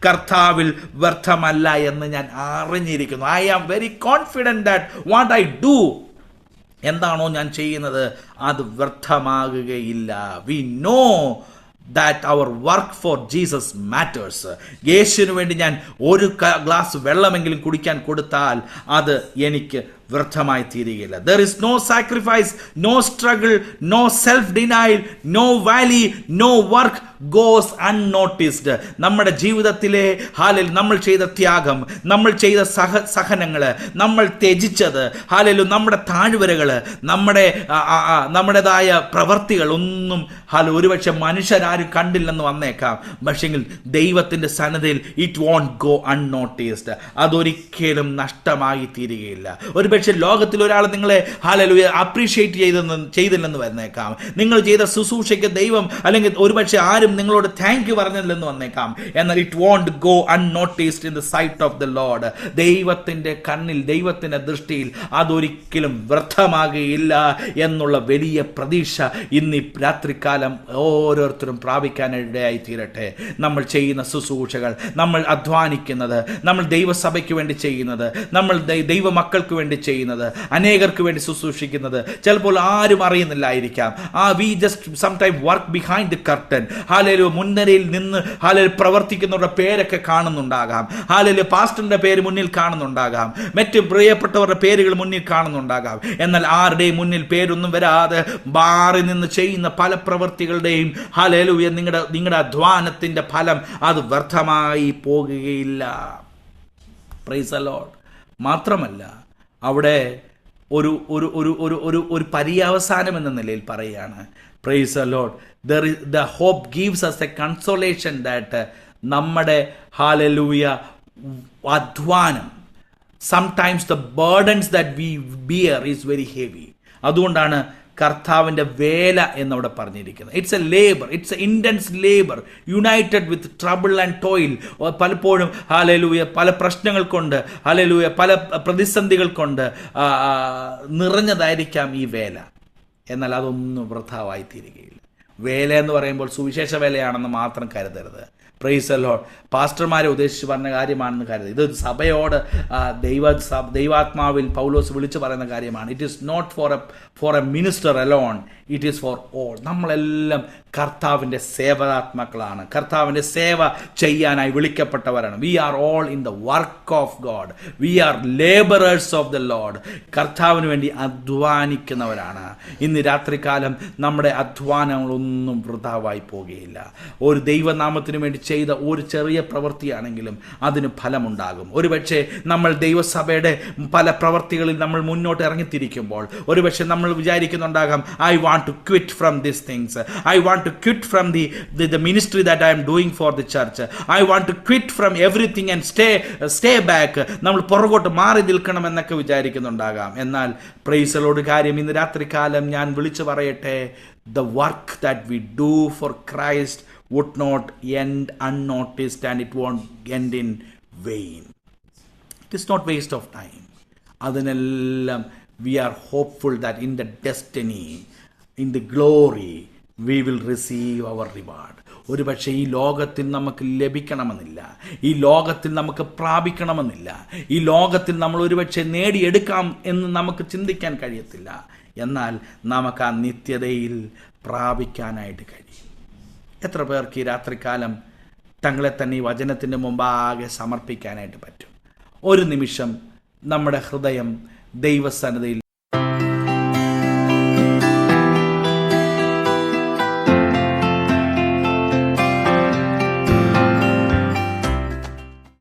കർത്താവിൽ വ്യർത്ഥമല്ല എന്ന് ഞാൻ അറിഞ്ഞിരിക്കുന്നു. I am very confident that what I do, എന്താണോ ഞാൻ ചെയ്യുന്നത് അത് വ്യർത്ഥമാകുകയില്ല. We know that our work for Jesus matters. യേശുവിന് വേണ്ടി ഞാൻ ഒരു ഗ്ലാസ് വെള്ളമെങ്കിലും കുടിക്കാൻ കൊടുത്താൽ അത് എനിക്ക് വ്യർത്ഥമായി തീരുകയില്ല. There is no sacrifice, no struggle, no self denial, no valley, no work goes unnoticed. നമ്മുടെ ജീവിതത്തിലെ നമ്മൾ ചെയ്ത ത്യാഗം, നമ്മൾ ചെയ്ത സഹനങ്ങൾ, നമ്മൾ ത്യജിച്ചത്, നമ്മുടെ താഴ്വരകൾ, നമ്മുടേതായ പ്രവർത്തികൾ ഒന്നും ഒരുപക്ഷെ മനുഷ്യരാരും കണ്ടില്ലെന്ന് വന്നേക്കാം. പക്ഷെങ്കിൽ ദൈവത്തിൻ്റെ സന്നദ്ധയിൽ ഇറ്റ് വോണ്ട് ഗോ അൺനോട്ടീസ്ഡ്. അതൊരിക്കലും നഷ്ടമായി തീരുകയില്ല. ഒരുപക്ഷെ ലോകത്തിൽ ഒരാൾ നിങ്ങളെ അപ്രീഷിയേറ്റ് ചെയ്തില്ലെന്ന് വന്നേക്കാം. നിങ്ങൾ ചെയ്ത ശുശ്രൂഷയ്ക്ക് ദൈവം അല്ലെങ്കിൽ ഒരുപക്ഷെ ആരും നിങ്ങളോട് താങ്ക് യു പറഞ്ഞില്ലെന്ന് വന്നേക്കാം. എന്നാൽ it won't go unnoticed in the sight of the Lord. ദൈവത്തിൻ്റെ കണ്ണിൽ, ദൈവത്തിൻ്റെ ദൃഷ്ടിയിൽ അതൊരിക്കലും വ്യർത്ഥമാകുകയില്ല എന്നുള്ള വലിയ പ്രതീക്ഷ ഇന്ന് രാത്രികാലം ഓരോരുത്തരും പ്രാപിക്കാനിടയായി തീരട്ടെ. നമ്മൾ ചെയ്യുന്ന ശുശ്രൂഷകൾ, നമ്മൾ അധ്വാനിക്കുന്നത്, നമ്മൾ ദൈവസഭയ്ക്ക് വേണ്ടി ചെയ്യുന്നത്, നമ്മൾ ദൈവമക്കൾക്ക് വേണ്ടി ചെയ്യുന്നത്, അനേകർക്ക് വേണ്ടി ശുശ്രൂഷിക്കുന്നത് ചിലപ്പോൾ ആരും അറിയുന്നില്ലായിരിക്കാം. We just sometime work behind the curtain. മുൻനിരയിൽ നിന്ന് പ്രവർത്തിക്കുന്നവരുടെ പേരൊക്കെ കാണുന്നുണ്ടാകാം. പാസ്റ്ററിന്റെ പേര് മുന്നിൽ കാണുന്നുണ്ടാകാം, മറ്റ് പ്രിയപ്പെട്ടവരുടെ പേരുകൾ മുന്നിൽ കാണുന്നുണ്ടാകാം. എന്നാൽ ആരുടെയും മുന്നിൽ പേരൊന്നും വരാതെ മാറി നിന്ന് ചെയ്യുന്ന പല പ്രവൃത്തികളുടെയും നിങ്ങളുടെ അധ്വാനത്തിന്റെ ഫലം അത് വ്യർത്ഥമായി പോകുകയില്ല. Praise the Lord. മാത്രമല്ല അവിടെ ഒരു പര്യവസാനം എന്ന നിലയിൽ പറയുകയാണ്. Praise the Lord. The hope gives us a consolation that നമ്മുടെ അധ്വാനം, sometimes the burdens that we bear is very heavy. അതുകൊണ്ടാണ് കർത്താവിൻ്റെ വേല എന്നവിടെ പറഞ്ഞിരിക്കുന്നത്. It's A labour, it's A intense labour United with trouble and ടോയിൽ. പലപ്പോഴും പല പ്രശ്നങ്ങൾ കൊണ്ട് പല പ്രതിസന്ധികൾ കൊണ്ട് നിറഞ്ഞതായിരിക്കാം ഈ വേല. എന്നാൽ അതൊന്നും വൃഥാവായി തീരുകയില്ല. വേല എന്ന് പറയുമ്പോൾ സുവിശേഷ വേലയാണെന്ന് മാത്രം കരുതരുത്. Price the Lord. പാസ്റ്റർമാരെ ഉദ്ദേശിച്ച് പറഞ്ഞ കാര്യമാണെന്ന് കരുതി. ഇത് സഭയോട് ദൈവാത്മാവിൽ പൗലോസ് വിളിച്ചു പറയുന്ന കാര്യമാണ്. It is not for a minister alone, it is for all. നമ്മളെല്ലാം കർത്താവിൻ്റെ സേവനാത്മാക്കളാണ്, കർത്താവിൻ്റെ സേവ ചെയ്യാനായി വിളിക്കപ്പെട്ടവരാണ്. We are all in the work of God, we are labourers of the Lord. കർത്താവിന് വേണ്ടി അധ്വാനിക്കുന്നവരാണ്. ഇന്ന് രാത്രികാലം നമ്മുടെ അധ്വാനങ്ങളൊന്നും വൃഥാവായി പോകുകയില്ല. ഒരു ദൈവനാമത്തിന് വേണ്ടി ചെയ്ത ഒരു ചെറിയ പ്രവൃത്തിയാണെങ്കിലും അതിന് ഫലമുണ്ടാകും. ഒരുപക്ഷെ നമ്മൾ ദൈവസഭയുടെ പല പ്രവൃത്തികളിൽ നമ്മൾ മുന്നോട്ട് ഇറങ്ങിത്തിരിക്കുമ്പോൾ ഒരുപക്ഷെ നമ്മൾ വിചാരിക്കുന്നുണ്ടാകാം, I want to quit from this things, I want to quit from the ministry that I am doing for the church, I want to quit from everything and stay back. നമ്മൾ പുറകോട്ട് മാറി നിൽക്കണം എന്നൊക്കെ വിചാരിക്കുന്നുണ്ടാകാം. എന്നാൽ പ്രൈസ് ദി ലോർഡ്, കാര്യം ഇന്ന് രാത്രികാലം ഞാൻ വിളിച്ചു പറയട്ടെ, the work that we do for Christ would not end unnoticed and it won't end in vain. It is not waste of time. അതിനെല്ലാം we are hopeful that in the destiny, in the glory, we will receive our reward. ഒരുപക്ഷെ ഈ ലോകത്തിൽ നമുക്ക് ലഭിക്കണമെന്നില്ല, ഈ ലോകത്തിൽ നമുക്ക് പ്രാപിക്കണമെന്നില്ല, ഈ ലോകത്തിൽ നമ്മൾ ഒരുപക്ഷെ നേടിയെടുക്കാം എന്ന് നമുക്ക് ചിന്തിക്കാൻ കഴിയത്തില്ല. എന്നാൽ നമുക്ക് ആ നിത്യതയിൽ പ്രാപിക്കാനായിട്ട് കഴിയും. എത്ര പേർക്ക് ഈ രാത്രികാലം തങ്ങളെ തന്നെ ഈ വചനത്തിൻ്റെ മുമ്പാകെ സമർപ്പിക്കാനായിട്ട് പറ്റും? ഒരു നിമിഷം നമ്മുടെ ഹൃദയം ദൈവസന്നിധിയിൽ